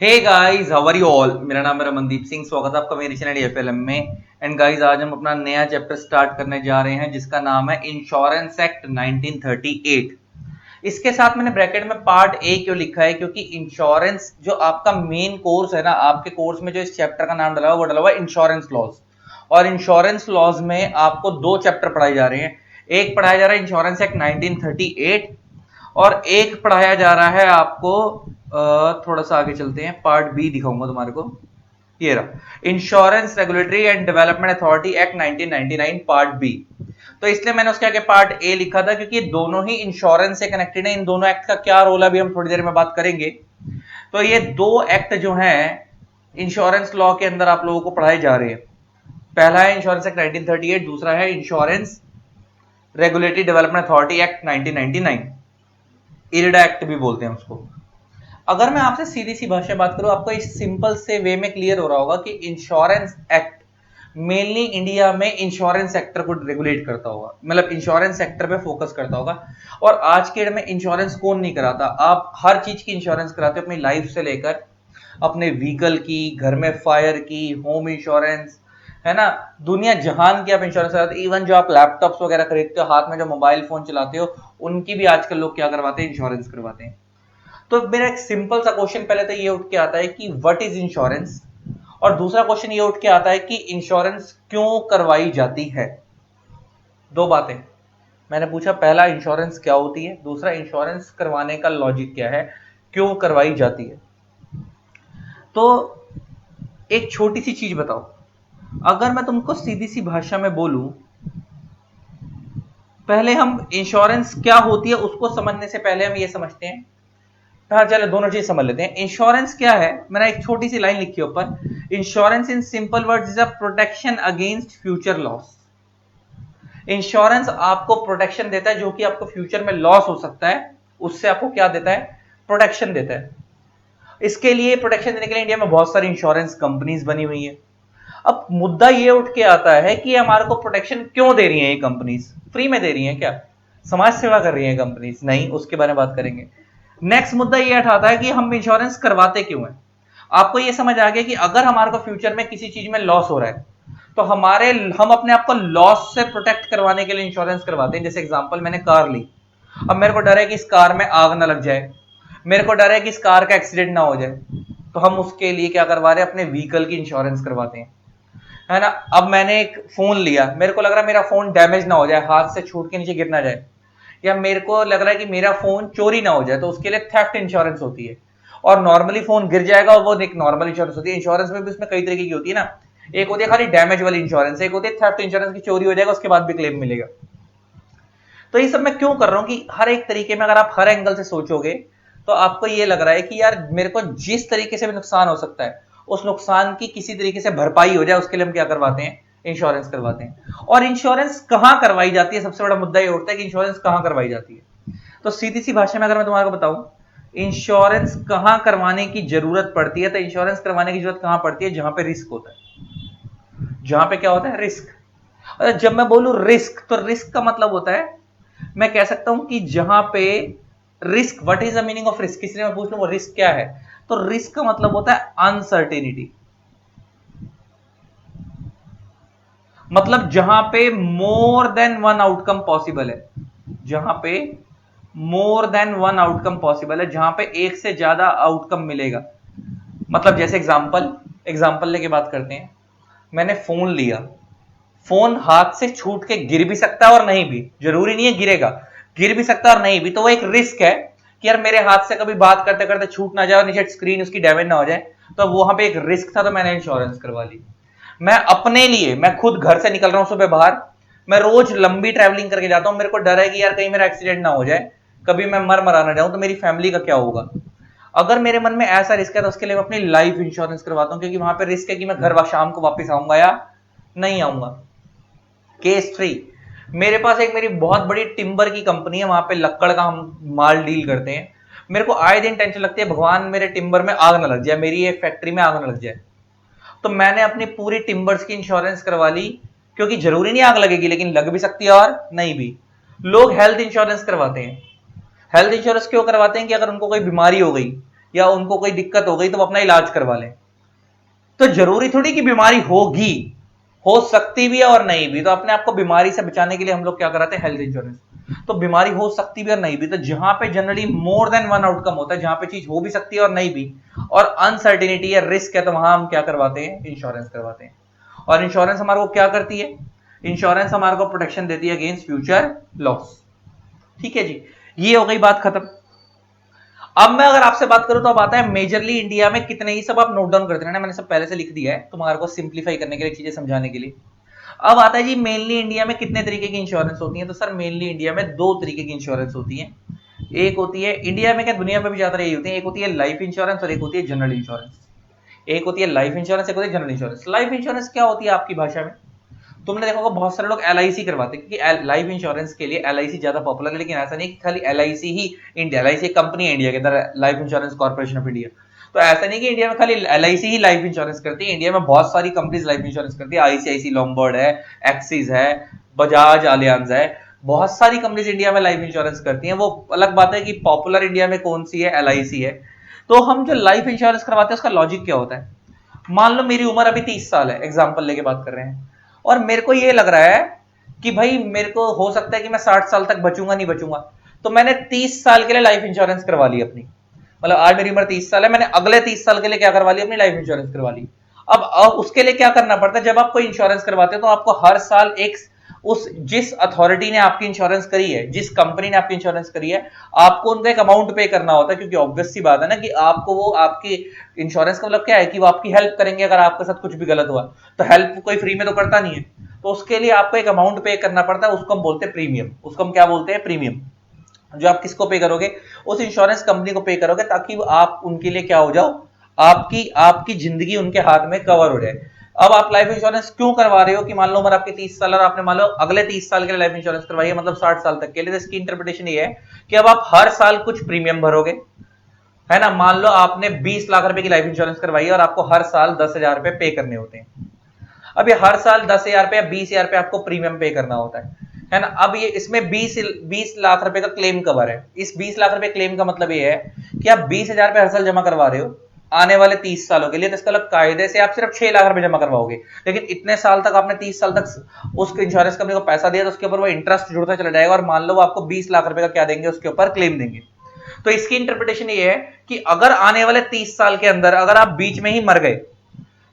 Hey guys, how are you all. मेरा नाम है रमनदीप सिंह। स्वागत है आपका मेरे चैनल एफएलएम में। एंड गाइस, आज हम अपना नया चैप्टर स्टार्ट करने जा रहे हैं जिसका नाम है इंश्योरेंस एक्ट 1938। इसके साथ मैंने ब्रैकेट में पार्ट ए क्यों लिखा है, क्योंकि इंश्योरेंस जो आपका मेन कोर्स है ना, आपके कोर्स में जो इस चैप्टर का नाम डला हुआ वो डला हुआ है इंश्योरेंस लॉज। और इंश्योरेंस लॉज में आपको दो चैप्टर पढ़ाए जा रहे हैं। एक पढ़ाया जा रहा है इंश्योरेंस एक्ट 1938 और एक पढ़ाया जा रहा है आपको थोड़ा सा आगे चलते हैं, पार्ट बी दिखाऊंगा तुम्हारे को। ये रहा insurance regulatory and development authority act 1999 part B. तो इसलिए मैंने उसके आगे पार्ट ए लिखा था, क्योंकि ये दोनों ही इंश्योरेंस से कनेक्टेड है। इन दोनों एक्ट का क्या रोल है अभी हम थोड़ी देर में बात करेंगे। तो ये दो एक्ट जो हैं इंश्योरेंस लॉ के अंदर आप लोगों को पढ़ाए जा रहे हैं। पहला है इंश्योरेंस एक्ट 1938, दूसरा है insurance regulatory development authority act 1999, IRDA act भी बोलते हैं उसको। अगर मैं आपसे सीधी सी भाषा में बात करूं, आपको इस सिंपल से वे में क्लियर हो रहा होगा कि इंश्योरेंस एक्ट मेनली इंडिया में इंश्योरेंस सेक्टर को रेगुलेट करता होगा, मतलब इंश्योरेंस सेक्टर पे फोकस करता होगा। और आज के डेट में इंश्योरेंस कौन नहीं कराता? आप हर चीज की इंश्योरेंस कराते हो, अपनी लाइफ से लेकर अपने व्हीकल की, घर में फायर की, होम इंश्योरेंस, है ना। दुनिया जहान की आप इंश्योरेंस कराते हो। इवन जो आप लैपटॉप्स वगैरह खरीदते हो, हाथ में जो मोबाइल फोन चलाते हो, उनकी भी आजकल लोग क्या करवाते हैं? इंश्योरेंस करवाते हैं। तो मेरा एक सिंपल सा क्वेश्चन पहले तो ये उठ के आता है कि व्हाट इज इंश्योरेंस, और दूसरा क्वेश्चन ये उठ के आता है कि इंश्योरेंस क्यों करवाई जाती है। दो बातें मैंने पूछा, पहला इंश्योरेंस क्या होती है, दूसरा इंश्योरेंस करवाने का लॉजिक क्या है, क्यों करवाई जाती है। तो एक छोटी सी चीज बताओ, अगर मैं तुमको सीधी सी भाषा में बोलूं, पहले हम इंश्योरेंस क्या होती है उसको समझने से पहले हम ये समझते हैं। हाँ, चलो दोनों चीज समझ लेते हैं। इंश्योरेंस क्या है, मैंने एक छोटी सी लाइन लिखी है ऊपर। Insurance in simple words is a protection against future loss. Insurance आपको प्रोटेक्शन देता है, जो कि आपको फ्यूचर में लॉस हो सकता है, उससे आपको क्या देता है? प्रोटेक्शन देता है। इसके लिए प्रोटेक्शन देने के लिए इंडिया में बहुत सारी इंश्योरेंस कंपनीज बनी हुई है। अब मुद्दा ये उठ के आता है कि हमारे को प्रोटेक्शन क्यों दे रही है ये कंपनीज? फ्री में दे रही है क्या? समाज सेवा कर रही है कंपनीज? नहीं, उसके बारे में बात करेंगे। नेक्स्ट मुद्दा ये उठाता है कि हम इंश्योरेंस करवाते क्यों हैं। आपको ये समझ आ गया कि अगर हमारे को फ्यूचर में किसी चीज में लॉस हो रहा है, तो हम अपने आप को लॉस से प्रोटेक्ट करवाने के लिए इंश्योरेंस करवाते हैं। जैसे एग्जांपल, मैंने कार ली, अब मेरे को डर है कि इस कार में आग ना लग जाए, मेरे को डर है कि इस कार का एक्सीडेंट ना हो जाए, तो हम उसके लिए क्या करवा रहे हैं? अपने व्हीकल की इंश्योरेंस करवाते हैं, है ना। अब मैंने एक फोन लिया, मेरे को लग रहा है मेरा फोन डैमेज ना हो जाए, हाथ से छूट के नीचे गिर ना जाए, या मेरे को लग रहा है कि मेरा फोन चोरी ना हो जाए, तो उसके लिए थेफ्ट इंश्योरेंस होती है। और नॉर्मली फोन गिर जाएगा और वो एक नॉर्मल इंश्योरेंस होती है। इंश्योरेंस में भी उसमें कई तरीके की होती है ना। एक होती है खाली डैमेज वाली इंश्योरेंस, एक होती है थेफ्ट इंश्योरेंस की चोरी हो जाएगा उसके बाद भी क्लेम मिलेगा। तो ये सब मैं क्यों कर रहा हूं कि हर एक तरीके में अगर आप हर एंगल से सोचोगे, तो आपको ये लग रहा है कि यार मेरे को जिस तरीके से भी नुकसान हो सकता है, उस नुकसान की किसी तरीके से भरपाई हो जाए, उसके लिए हम क्या करवाते हैं? इंश्योरेंस करवाते हैं। और इंश्योरेंस कहां करवाई जाती है? सबसे बड़ा मुद्दा ये उठता है कि इंश्योरेंस कहां करवाई जाती है। तो सीधी सी भाषा में अगर मैं तुम्हारे को बताऊं, इंश्योरेंस कहां करवाने की जरूरत पड़ती है, तो इंश्योरेंस करवाने की जरूरत कहां पड़ती है? जहां पे रिस्क होता है। जहां पे क्या होता है? रिस्क। जब मैं बोलूं रिस्क, तो रिस्क का मतलब होता है, मैं कह सकता हूं कि जहां पे risk, what is the meaning of risk, किसी ने मैं पूछ लूं वो रिस्क क्या है, तो रिस्क का मतलब होता है अनसर्टेनिटी। मतलब जहां पे more than one outcome possible है, जहां पे more than one outcome possible है, जहां पे एक से ज्यादा आउटकम मिलेगा। मतलब जैसे एग्जांपल लेके बात करते हैं। मैंने फोन लिया, फोन हाथ से छूट के गिर भी सकता है और नहीं भी, जरूरी नहीं है गिरेगा, गिर भी सकता है और नहीं भी, तो वो एक रिस्क है कि यार मेरे हाथ से कभी बात करते करते छूट ना जाए और नीचे स्क्रीन उसकी डैमेज ना हो जाए। तो वहां पे एक रिस्क था, तो मैंने इंश्योरेंस करवा ली। मैं अपने लिए, मैं खुद घर से निकल रहा हूं सुबह बाहर, मैं रोज लंबी ट्रैवलिंग करके जाता हूं, मेरे को डर है कि यार कहीं मेरा एक्सीडेंट ना हो जाए, कभी मैं मर ना जाऊं, तो मेरी फैमिली का क्या होगा। अगर मेरे मन में ऐसा रिस्क है, तो उसके लिए मैं अपनी लाइफ इंश्योरेंस करवाता हूं, क्योंकि वहां पे रिस्क है कि मैं घर शाम को वापस आऊंगा या नहीं आऊंगा। केस थ्री, मेरे पास एक मेरी बहुत बड़ी टिम्बर की कंपनी है, वहां पे लक्कड़ का हम माल डील करते हैं। मेरे को आए दिन टेंशन लगती है, भगवान मेरे टिम्बर में आग ना लग जाए, मेरी ये फैक्ट्री में आग ना लग जाए। तो मैंने अपनी पूरी टिम्बर्स की इंश्योरेंस करवा ली, क्योंकि जरूरी नहीं आग लगेगी, लेकिन लग भी सकती है और नहीं भी। लोग हेल्थ इंश्योरेंस करवाते हैं। हेल्थ इंश्योरेंस क्यों करवाते हैं? कि अगर उनको कोई बीमारी हो गई, या उनको कोई दिक्कत हो गई तो वो अपना इलाज करवा लें। तो जरूरी थोड़ी कि बीमारी होगी, हो सकती भी है और नहीं भी। तो अपने आप को बीमारी से बचाने के लिए हम लोग क्या कराते हैं, हेल्थ इंश्योरेंस। तो बीमारी हो सकती भी और नहीं भी, तो जहां पे generally more than one outcome होता है, जहां पे चीज हो भी सकती है और नहीं भी, और अनसर्टिनिटी या रिस्क है, तो वहां हम क्या करवाते हैं, इंश्योरेंस करवाते हैं। और इंश्योरेंस हमारे को क्या करती है, इंश्योरेंस हमारे को प्रोटेक्शन देती है अगेंस्ट फ्यूचर लॉस। ठीक है जी, ये हो गई बात खत्म। अब मैं अगर आपसे बात करूं तो अब आता है मेजरली इंडिया में कितने, ही सब आप नोट डाउन करते रहना, मैंने सब पहले से लिख दिया है तुम्हारे को सिंप्लीफाई करने के लिए, चीजें समझाने के लिए। अब आता है जी मेनली इंडिया में कितने तरीके की इंश्योरेंस होती है। तो सर मेनली इंडिया में दो तरीके की इंश्योरेंस होती है। एक होती है इंडिया में, क्या दुनिया में भी ज्यादा यही होती है, एक होती है लाइफ इंश्योरेंस और एक होती है जनरल इंश्योरेंस। एक होती है लाइफ इंश्योरेंस, एक होती है जनरल इंश्योरेंस। लाइफ इंश्योरेंस क्या होती है आपकी भाषा में, तुमने देखा होगा बहुत सारे लोग एलआईसी करवाते हैं, क्योंकि लाइफ इंश्योरेंस के लिए एलआईसी ज्यादा पॉपुलर है। लेकिन ऐसा नहीं कि खाली एलआईसी ही इंडिया, एलआईसी एक कंपनी है इंडिया के अंदर, life insurance corporation of India. तो ऐसा नहीं कि इंडिया में खाली एलआईसी ही लाइफ इंश्योरेंस करती है, इंडिया में बहुत सारी कंपनीज लाइफ इंश्योरेंस करती है। आईसीआईसी लॉम्बार्ड है, एक्सिस है, बजाज अलियांज है, बहुत सारी कंपनीज इंडिया में लाइफ इंश्योरेंस करती हैं। वो अलग बात है कि पॉपुलर इंडिया में कौन सी है, एलआईसी है। तो हम जो लाइफ इंश्योरेंस करवाते हैं उसका लॉजिक क्या होता है, मान लो मेरी उम्र अभी 30 साल है, एग्जाम्पल लेके बात कर रहे हैं, और मेरे को ये लग रहा है कि भाई मेरे को हो सकता है कि मैं 60 साल तक बचूंगा नहीं बचूंगा, तो मैंने 30 साल के लिए लाइफ इंश्योरेंस करवा ली अपनी। मतलब आज मेरी उम्र 30 साल है, मैंने अगले 30 साल के लिए क्या करवा ली, अपनी लाइफ इंश्योरेंस करवा ली। अब उसके लिए क्या करना पड़ता है, जब आप कोई इंश्योरेंस करवाते हो तो आपको हर साल एक, उस जिस अथॉरिटी ने आपकी इंश्योरेंस करी है, जिस कंपनी ने आपकी इंश्योरेंस करी है, आपको उनका एक अमाउंट पे करना होता है। क्योंकि ऑब्वियस सी बात है ना कि आपको वो, आपकी इंश्योरेंस का मतलब क्या है कि वो आपकी हेल्प करेंगे अगर आपके साथ कुछ भी गलत हुआ। तो हेल्प कोई फ्री में तो करता नहीं है, तो उसके लिए आपको एक अमाउंट पे करना पड़ता है, उसको हम बोलते हैं प्रीमियम। उसको हम क्या बोलते हैं, प्रीमियम। जो आप किसको पे करोगे, उस इंश्योरेंस कंपनी को पे करोगे, ताकि आप उनके लिए क्या हो जाओ, आपकी आपकी जिंदगी उनके हाथ में कवर हो जाए। अब आप लाइफ इंश्योरेंस क्यों करवा रहे हो, कि मान लो उम्र आपकी 30 साल और आपने मान लो अगले 30 साल के लिए लाइफ इंश्योरेंस करवाई है, मतलब 60 साल तक के लिए। तो इसकी इंटरप्रिटेशन ये है कि अब आप हर साल कुछ प्रीमियम भरोगे, है ना। मान लो आपने 20 लाख रुपए की लाइफ इंश्योरेंस करवाई है और आपको हर साल 10,000 रुपए पे करने होते हैं। अब ये हर साल 10,000 रुपए या 20,000 रुपए आपको प्रीमियम पे करना होता है ना। अब ये इसमें 20 लाख रुपए का क्लेम कवर है। इस 20 लाख रुपए क्लेम का मतलब ये है कि आप 20,000 रुपए हर साल जमा करवा रहे हो आने वाले 30 सालों के लिए। तो इसका मतलब कायदे से आप सिर्फ 6 लाख रुपए जमा करवाओगे, लेकिन इतने साल तक आपने 30 साल तक उस इंश्योरेंस कंपनी को पैसा दिया, तो उसके ऊपर वो इंटरेस्ट जुड़ता चला जाएगा, और मान लो वो आपको 20 लाख रुपए का क्या देंगे, उसके ऊपर क्लेम देंगे। तो इसकी इंटरप्रिटेशन ये है कि अगर आने वाले 30 साल के अंदर अगर आप बीच में ही मर गए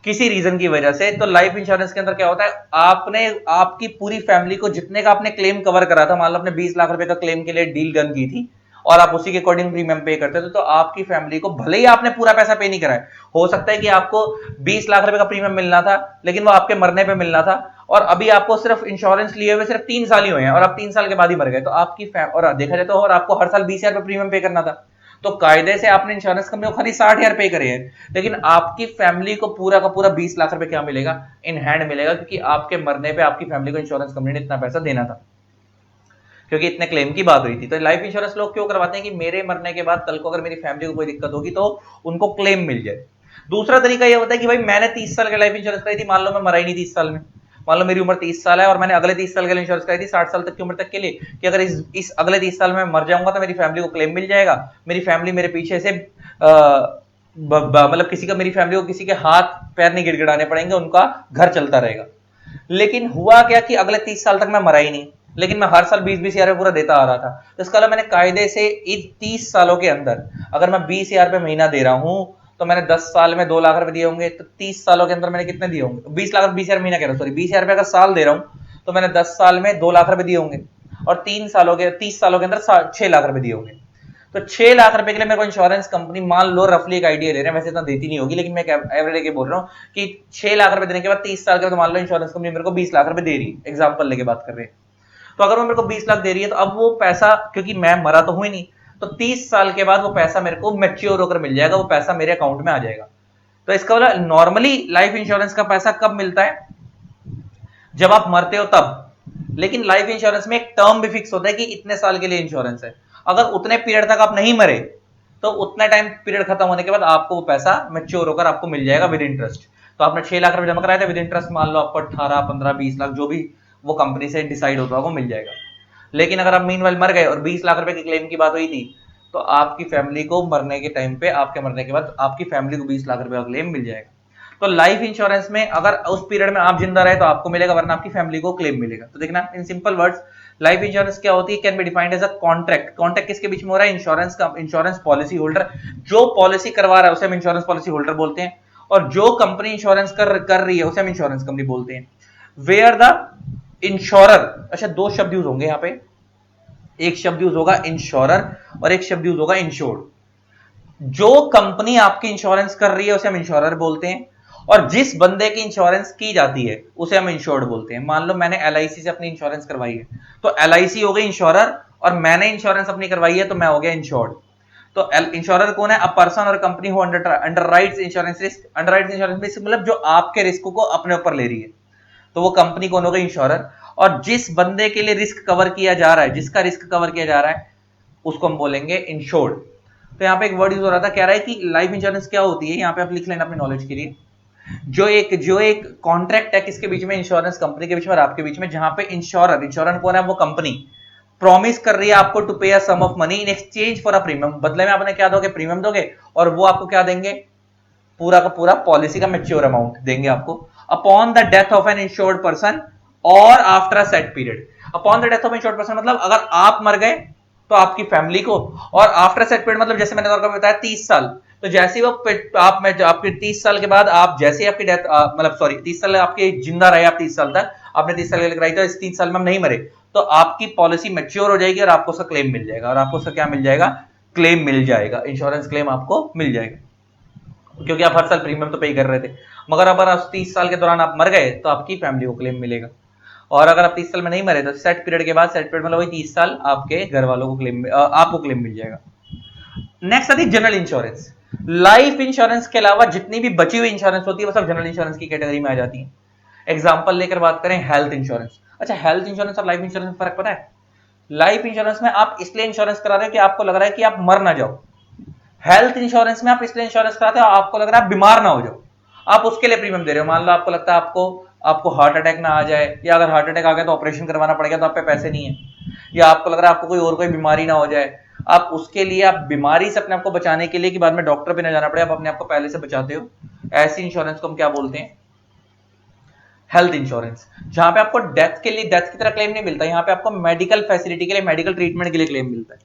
किसी रीजन की वजह से, तो लाइफ इंश्योरेंस के अंदर क्या होता है, आपने आपकी पूरी फैमिली को जितने का आपने क्लेम कवर करा था, मान लो आपने 20 लाख रुपए का क्लेम के लिए डील डन की थी और आप उसी के अकॉर्डिंग प्रीमियम पे करते थे, तो आपकी फैमिली को भले ही आपने पूरा पैसा पे नहीं करा है, हो सकता है कि आपको 20 लाख रुपए का प्रीमियम मिलना था, लेकिन वो आपके मरने पे मिलना था, और अभी आपको सिर्फ इंश्योरेंस लिए हुए सिर्फ 3 साल ही हुए हैं और आप 3 साल के बाद ही मर गए, तो आपकी और देखा जाए तो और आपको हर साल 20,000 रुपए प्रीमियम पे करना था। तो कायदे से आपने इंश्योरेंस कंपनी को खाली 60,000 पे करे हैं, लेकिन आपकी फैमिली को पूरा का पूरा 20 लाख रुपए क्या मिलेगा, इन हैंड मिलेगा, क्योंकि आपके मरने पे आपकी फैमिली को इंश्योरेंस कंपनी ने इतना पैसा देना था, क्योंकि इतने क्लेम की बात हुई थी। तो लाइफ इंश्योरेंस लोग क्यों करवाते हैं कि मेरे मरने के बाद कल को अगर मेरी फैमिली को कोई दिक्कत होगी तो उनको क्लेम मिल जाए। दूसरा तरीका यह होता है कि भाई मैंने 30 साल की लाइफ इंश्योरेंस कराई थी, मान लो मैं मरा ही नहीं 30 साल में, मान लो मेरी उम्र 30 साल है और मैंने अगले 30 साल के लिए इंश्योरेंस कराई थी 60 साल तक की उम्र तक के लिए, कि अगर इस अगले 30 साल में मर जाऊंगा तो मेरी फैमिली को क्लेम मिल जाएगा, मेरी फैमिली मेरे पीछे से मतलब किसी का, मेरी फैमिली को किसी के हाथ पैर नहीं गिड़गिड़ाने पड़ेंगे, उनका घर चलता रहेगा। लेकिन हुआ क्या कि अगले 30 साल तक मैं मरा ही नहीं, लेकिन मैं हर साल 20-20 हजार पूरा देता आ रहा था। तो इसका मैंने कायदे से इस 30 सालों के अंदर अगर मैं 20,000 रुपए महीना दे रहा हूं, तो मैंने 10 साल में 2 लाख रुपए दिए होंगे, तो 30 सालों के अंदर मैंने कितने दिए होंगे, 20 लाख 20,000 महीना कह रहा हूं, सॉरी 20,000 रुपए अगर साल दे रहा हूं, तो मैंने 10 साल में 2 लाख रुपए दिए होंगे, और 30 सालों के अंदर 6 लाख रुपए दिए होंगे। तो 6 लाख रुपए के लिए मेरे को इंश्योरेंस कंपनी, मान लो रफली एक आइडिया ले रहे हैं, वैसे इतना देती नहीं होगी, लेकिन मैं एवरेज के बोल रहा हूँ कि 6 लाख रुपए देने के बाद 30 साल के बाद मान लो इंश्योरेंस कंपनी मेरे को 20 लाख रुपए दे रही है, एग्जाम्पल लेके बात कर रहे हैं। तो अगर वो मेरे को 20 लाख दे रही है, तो अब वो पैसा, क्योंकि मैं मरा तो हूं ही नहीं, तो 30 साल के बाद वो पैसा मेरे को मैच्योर होकर मिल जाएगा, वो पैसा मेरे अकाउंट में आ जाएगा। तो इसका मतलब नॉर्मली लाइफ इंश्योरेंस का पैसा कब मिलता है, जब आप मरते हो तब। लेकिन लाइफ इंश्योरेंस में एक टर्म भी फिक्स होता है कि इतने साल के लिए इंश्योरेंस है, अगर उतने पीरियड तक आप नहीं मरे तो उतना टाइम पीरियड खत्म होने के बाद आपको वो पैसा मैच्योर होकर आपको मिल जाएगा विद इंटरेस्ट। तो आपने 6 लाख रुपए जमा कराए थे, विद इंटरेस्ट मान लो आपको 18, 15, 20 लाख जो भी वो कंपनी से डिसाइड होता है वो मिल जाएगा। लेकिन अगर आप मीनवाइल मर गए और 20 लाख रुपए की क्लेम की बात हुई थी, तो आपकी फैमिली को मरने के टाइम पे, आपके मरने के बाद आपकी फैमिली को 20 लाख रुपए का क्लेम मिल जाएगा। तो लाइफ इंश्योरेंस में अगर उस पीरियड में आप जिंदा रहे तो आपको मिलेगा, वरना आपकी फैमिली को क्लेम मिलेगा। तो देखना in simple words, life insurance क्या होती है, can be defined as a contract. Contract किसके बीच में हो रहा है, इंश्योरेंस का, इंश्योरेंस पॉलिसी होल्डर, जो पॉलिसी करवा रहा है उसे हम इंश्योरेंस पॉलिसी होल्डर बोलते हैं, और जो कंपनी इंश्योरेंस कर रही है उसे हम इंश्योरेंस कंपनी बोलते हैं। वेयर द इंश्योरर, अच्छा दो शब्द यूज होंगे यहाँ पे, एक शब्द यूज होगा इंश्योरर और एक शब्द यूज होगा इंश्योर्ड। जो कंपनी आपकी इंश्योरेंस कर रही है उसे हम इंश्योरर बोलते हैं, और जिस बंदे की इंश्योरेंस की जाती है उसे हम इंश्योर्ड बोलते हैं। मान लो मैंने एलआईसी से अपनी इंश्योरेंस करवाई है, तो एलआईसी हो गई इंश्योरर, और मैंने इंश्योरेंस अपनी करवाई है तो मैं हो गया इंश्योर्ड। तो इंश्योरर कौन है, अ पर्सन और कंपनी हो अंडरराइट्स इंश्योरेंस रिस्क। अंडरराइट्स इंश्योरेंस रिस्क मतलब जो आपके रिस्क को अपने ऊपर ले रही है, तो वो कंपनी कौन हो गई, इंश्योरर। और जिस बंदे के लिए रिस्क कवर किया जा रहा है, जिसका रिस्क कवर किया जा रहा है, उसको हम बोलेंगे इंश्योर्ड। तो यहाँ पे एक वर्ड यूज हो रहा था, कह रहा है कि लाइफ इंश्योरेंस क्या होती है, यहाँ पे आप लिख लेना अपनी नॉलेज के लिए। जो एक कॉन्ट्रैक्ट है किसके बीच में, इंश्योरेंस कंपनी के बीच में और आपके बीच में, जहां पे इंश्योरर कौन है, वो कंपनी प्रॉमिस कर रही है आपको to pay a sum of money in exchange for a premium. बदले में आपने क्या दोगे, प्रीमियम दोगे, और वो आपको क्या देंगे, पूरा का पूरा पॉलिसी का मैच्योर अमाउंट देंगे आपको, upon the death of an insured person और after a set period. Upon the death of insured person मतलब अगर आप मर गए तो आपकी फैमिली को, और आफ्टर सेट पीरियड मतलब जैसे मैंने आपको बताया 30 साल, तो जैसे ही वो आप में आपके 30 साल के बाद आप जैसे ही आपकी डेथ मतलब सॉरी 30 साल आपके जिंदा रहे, आप 30 साल तक आपने 30 साल के लिए कराई, तो इस 30 साल में हम नहीं मरे तो आपकी पॉलिसी मैच्योर हो जाएगी और आपको उसका क्लेम मिल जाएगा, और आपको उसका क्या मिल जाएगा, क्लेम मिल जाएगा, इंश्योरेंस क्लेम आपको मिल जाएगा, क्योंकि आप हर साल प्रीमियम तो पे कर रहे थे। मगर अगर आप 30 साल के दौरान आप मर गए तो आपकी फैमिली को क्लेम मिलेगा, और अगर आप 30 साल में नहीं मरे तो सेट पीरियड के बाद, सेट पीरियड मतलब वही 30 साल, आपके घर वालों को क्लेम, आपको क्लेम मिल जाएगा। नेक्स्ट आती है जनरल इंश्योरेंस। लाइफ इंश्योरेंस के अलावा जितनी भी बची हुई इंश्योरेंस होती है वो सब जनरल इंश्योरेंस की कैटेगरी में आ जाती है। एग्जांपल लेकर बात करें, हेल्थ इंश्योरेंस। अच्छा, हेल्थ इंश्योरेंस और लाइफ इंश्योरेंस में फर्क पता है? लाइफ इंश्योरेंस में आप इसलिए इंश्योरेंस करा रहे हो कि आपको लग रहा है कि आप मर ना जाओ। हेल्थ इंश्योरेंस में आप इसलिए इंश्योरेंस कराते हो आपको लग रहा है आप बीमार ना हो जाओ, आप उसके लिए प्रीमियम दे रहे हो। मान लो आपको लगता है आपको हार्ट अटैक ना आ जाए, या अगर हार्ट अटैक आ गया तो ऑपरेशन करवाना पड़ेगा तो आप पे पैसे नहीं है, या आपको लग रहा है आपको कोई बीमारी ना हो जाए, आप उसके लिए, आप बीमारी से अपने आप को बचाने के लिए कि बाद में डॉक्टर पे ना जाना पड़े, आप अपने आप को पहले से बचाते हो, ऐसी इंश्योरेंस को हम क्या बोलते हैं, हेल्थ इंश्योरेंस। जहां पे आपको डेथ के लिए डेथ की तरह क्लेम नहीं मिलता, यहाँ पे आपको मेडिकल फैसिलिटी के लिए, मेडिकल ट्रीटमेंट के लिए क्लेम मिलता है।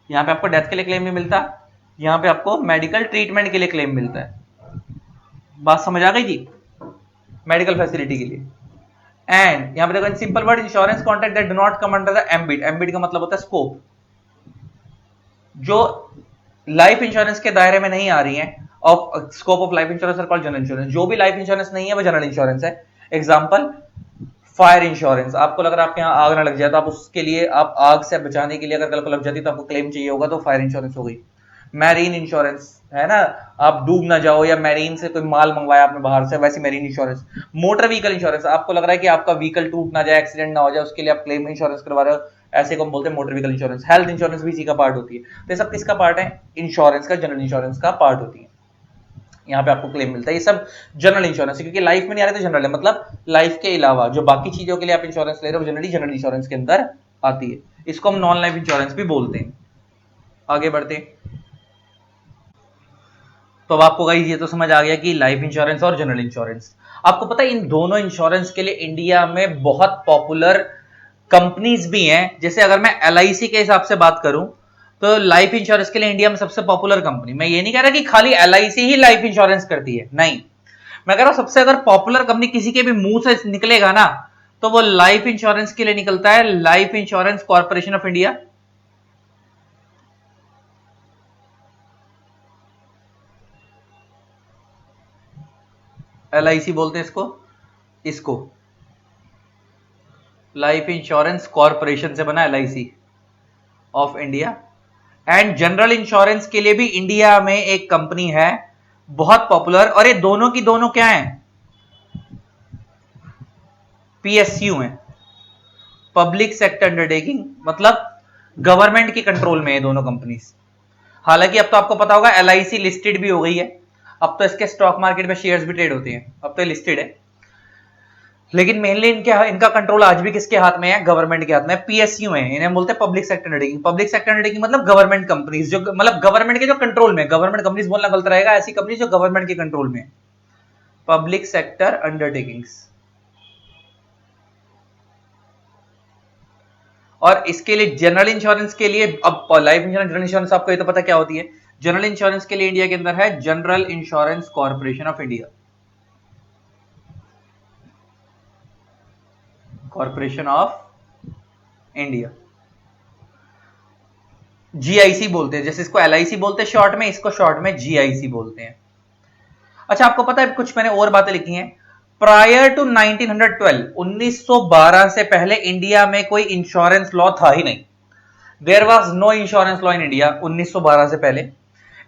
यहाँ पे आपको डेथ के लिए क्लेम नहीं मिलता, यहाँ पे आपको मेडिकल ट्रीटमेंट के लिए क्लेम मिलता है। बात समझ आ गई जी, मेडिकल फैसिलिटी के लिए। एंड यहां पे देखो, in simple word, insurance contract that do not come under the ambit. Ambit का मतलब होता है स्कोप, जो लाइफ इंश्योरेंस के दायरे में नहीं आ रही है, of scope of life insurance are called general insurance. जो भी लाइफ इंश्योरेंस नहीं है वो जनरल इंश्योरेंस है। Example, fire insurance. आपको लग रहा है आपके यहाँ आग ना लग जाए तो आप उसके लिए, आप आग से बचाने के लिए अगर कल को लग जाती तो आपको क्लेम चाहिए होगा, तो फायर इंश्योरेंस हो गई। मैरीन इंश्योरेंस है ना, आप डूब ना जाओ, या मैरीन से कोई माल मंगवाया आपने बाहर से, वैसी marine insurance. Motor vehicle insurance, आपको लग रहा है कि आपका व्हीकल टूट ना जाए, एक्सीडेंट ना हो जाए, उसके लिए आप क्लेम इंश्योरेंस करवा रहे हो, ऐसे को हम बोलते हैं motor vehicle insurance. Health insurance भी इसी का पार्ट होती है। तो ये सब किसका पार्ट है, इंश्योरेंस का, जनरल इंश्योरेंस का पार्ट होती है। यहाँ पे आपको क्लेम मिलता है, ये सब जनरल इंश्योरेंस है, क्योंकि लाइफ में नहीं आ रहे तो जनरल है, मतलब लाइफ के अलावा जो बाकी चीजों के लिए आप इंश्योरेंस ले रहे हो जनरली जनरल इंश्योरेंस के अंदर आती है। इसको हम नॉन लाइफ इंश्योरेंस भी बोलते हैं। आगे बढ़ते हैं, तो अब आपको गाइस ये तो समझ आ गया कि लाइफ इंश्योरेंस और जनरल इंश्योरेंस। आपको पता है इन दोनों इंश्योरेंस के लिए इंडिया में बहुत पॉपुलर कंपनीज भी हैं। जैसे अगर मैं एलआईसी के हिसाब से बात करूं तो लाइफ इंश्योरेंस के लिए इंडिया में सबसे पॉपुलर कंपनी, मैं ये नहीं कह रहा कि खाली एलआईसी ही लाइफ इंश्योरेंस करती है, नहीं, मैं कह रहा हूं सबसे अगर पॉपुलर कंपनी किसी के भी मुंह से निकलेगा ना तो वो लाइफ इंश्योरेंस के लिए निकलता है, life insurance corporation of India. LIC बोलते हैं इसको, इसको लाइफ इंश्योरेंस कॉर्पोरेशन से बना LIC of India. And general insurance के लिए भी इंडिया में एक कंपनी है बहुत पॉपुलर, और ये दोनों की दोनों क्या है, पीएसयू है, पब्लिक सेक्टर अंडरटेकिंग, मतलब गवर्नमेंट की कंट्रोल में है दोनों कंपनीज। हालांकि अब तो आपको पता होगा एलआईसी लिस्टेड भी हो गई है, अब तो इसके स्टॉक मार्केट में शेयर्स भी ट्रेड होते हैं, अब तो लिस्टेड है। लेकिन मेनली इनका कंट्रोल आज भी किसके हाथ में है? गवर्नमेंट के हाथ में। पीएसयू है, इन्हें बोलते हैं public sector undertaking. Public sector undertaking मतलब गवर्नमेंट कंपनीज, जो मतलब गवर्नमेंट के जो कंट्रोल में, गवर्नमेंट कंपनीज बोलना गलत रहेगा, ऐसी कंपनी जो गवर्नमेंट के कंट्रोल में, पब्लिक सेक्टर अंडरटेकिंग्स। और इसके लिए जनरल इंश्योरेंस के लिए, अब लाइफ इंश्योरेंस, जनरल इंश्योरेंस आपको ये तो पता क्या होती है। जनरल इंश्योरेंस के लिए इंडिया के अंदर है general insurance corporation of India, corporation of India, GIC बोलते हैं। जैसे इसको एलआईसी बोलते हैं शॉर्ट में, इसको शॉर्ट में जीआईसी बोलते हैं। अच्छा, आपको पता है कुछ मैंने और बातें लिखी हैं। प्रायर टू 1912, 1912 से पहले इंडिया में कोई इंश्योरेंस लॉ था ही नहीं। There was no insurance law in India 1912 से पहले।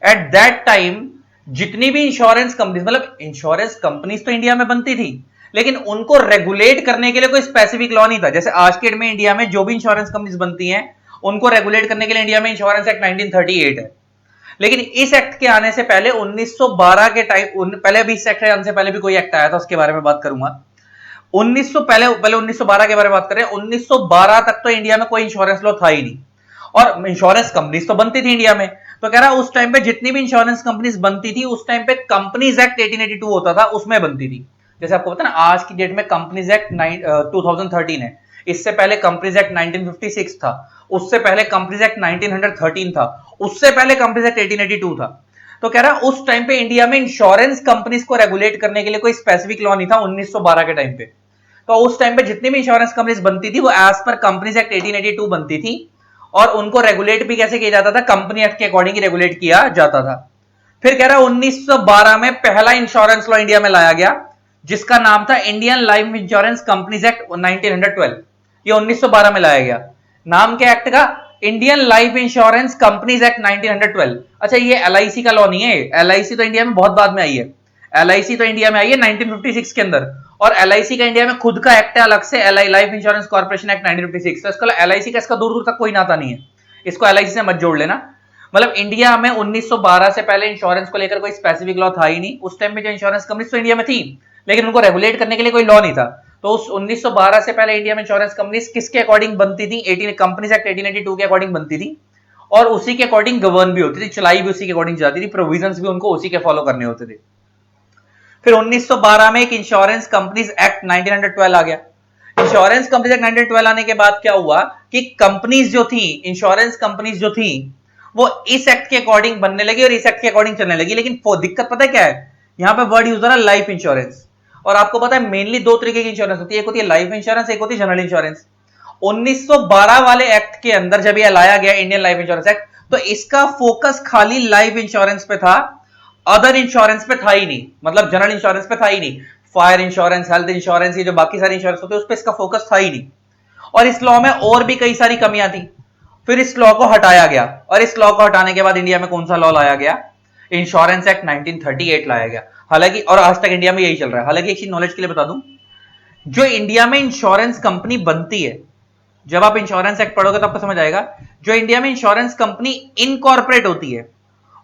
एट दैट टाइम जितनी भी इंश्योरेंस कंपनीज, मतलब इंश्योरेंस कंपनीज तो इंडिया में बनती थी, लेकिन उनको रेगुलेट करने के लिए कोई स्पेसिफिक लॉ नहीं था। जैसे आज के डेट में इंडिया में जो भी इंश्योरेंस कंपनीज बनती हैं, उनको रेगुलेट करने के लिए इंडिया में इंश्योरेंस एक्ट 1938 है। लेकिन इस एक्ट के आने से पहले 1912 के टाइम, पहले भी इस एक्ट के आने से पहले भी कोई एक्ट आया था, उसके बारे में बात करूंगा। 1900 पहले 1912 के बारे में बात करें, 1912 तक तो इंडिया में कोई इंश्योरेंस लॉ था ही नहीं, और इंश्योरेंस कंपनीज तो बनती थी इंडिया में। तो कह रहा है उस टाइम पे जितनी भी इंश्योरेंस कंपनीज बनती थी, उस टाइम पे कंपनीज एक्ट 1882 होता था, उसमें बनती थी। जैसे आपको पता ना, आज की डेट में कंपनीज एक्ट 2013 है, इससे पहले कंपनीज एक्ट 1956 था, उससे पहले कंपनीज एक्ट 1913 था, उससे पहले कंपनीज एक्ट 1882 था। तो कह रहा उस टाइम पे इंडिया में इंश्योरेंस कंपनीज को रेगुलेट करने के लिए कोई स्पेसिफिक लॉ नहीं था 1912 के टाइम पे। तो उस टाइम पे जितनी भी इंश्योरेंस कंपनीज बनती थी, वो एज पर कंपनीज एक्ट 1882 बनती थी, और उनको रेगुलेट भी कैसे किया जाता था? कंपनी एक्ट के अकॉर्डिंग रेगुलेट किया जाता था। फिर कह रहा है 1912 में पहला इंश्योरेंस लॉ इंडिया में लाया गया, जिसका नाम था Indian life insurance companies act 1912। ये 1912 में लाया गया। नाम के एक्ट का? Indian life insurance companies act 1912। अच्छा, ये एलआईसी का लॉ नहीं है, एलआईसी तो इंडिया में बहुत बाद में आई है। एलआईसी तो इंडिया में आई है 1956 के अंदर, और एलआईसी का इंडिया में खुद का एक्ट है अलग से, LI life insurance corporation act 1956। तो इसका एलआईसी का इसका दूर दूर तक कोई नाता नहीं है, इसको एलआईसी से मत जोड़ लेना। मतलब इंडिया में 1912 से पहले इंश्योरेंस को लेकर कोई स्पेसिफिक लॉ था ही नहीं। उस टाइम में जो इंश्योरेंस कंपनीज तो इंडिया में थी, लेकिन उनको रेगुलेट करने के लिए कोई लॉ नहीं था। तो उस 1912 से पहले इंडिया में इंश्योरेंस कंपनीज किसके अकॉर्डिंग बनती थी? 18 कंपनीज एक्ट 1882 के अकॉर्डिंग बनती थी, और उसी के अकॉर्डिंग गवर्न भी होती थी, चलाई भी उसी के अकॉर्डिंग जाती थी, प्रोविजंस भी उनको उसी के फॉलो करने होते थे। फिर 1912 में एक इंश्योरेंस कंपनीज एक्ट 1912 आ गया। इंश्योरेंस कंपनीज एक्ट 1912 आने के बाद क्या हुआ कि कंपनीज जो थी, इंश्योरेंस कंपनीज जो थी, वो इस एक्ट के अकॉर्डिंग बनने लगी और इस एक्ट के अकॉर्डिंग चलने लगी। लेकिन दिक्कत पता है क्या है? यहां पे वर्ड यूज हो रहा है लाइफ इंश्योरेंस, और आपको पता है मेनली दो तरीके की इंश्योरेंस होती है, एक होती है लाइफ इंश्योरेंस, एक होती है जनरल इंश्योरेंस। 1912 वाले एक्ट के अंदर जब यह लाया गया इंडियन लाइफ इंश्योरेंस एक्ट, तो इसका फोकस खाली लाइफ इंश्योरेंस पे था, अदर इंश्योरेंस पे था ही नहीं, मतलब जनरल इंश्योरेंस पे था ही नहीं। फायर इंश्योरेंस, हेल्थ इंश्योरेंस, ये जो बाकी सारी इंश्योरेंस होते हैं उस पे इसका फोकस था ही नहीं। और इस लॉ में और भी कई सारी कमियां थी। फिर इस लॉ को हटाया गया, और इस लॉ को हटाने के बाद इंडिया में कौन सा लॉ लाया गया? इंश्योरेंस एक्ट 1938 लाया गया। हालांकि, और आज तक इंडिया में यही चल रहा है। हालांकि एक चीज नॉलेज के लिए बता दूं, जो इंडिया में इंश्योरेंस कंपनी बनती है, जब आप इंश्योरेंस एक्ट पढ़ोगे तो आपको समझ आएगा, जो इंडिया में इंश्योरेंस कंपनी इनकॉर्पोरेट होती है,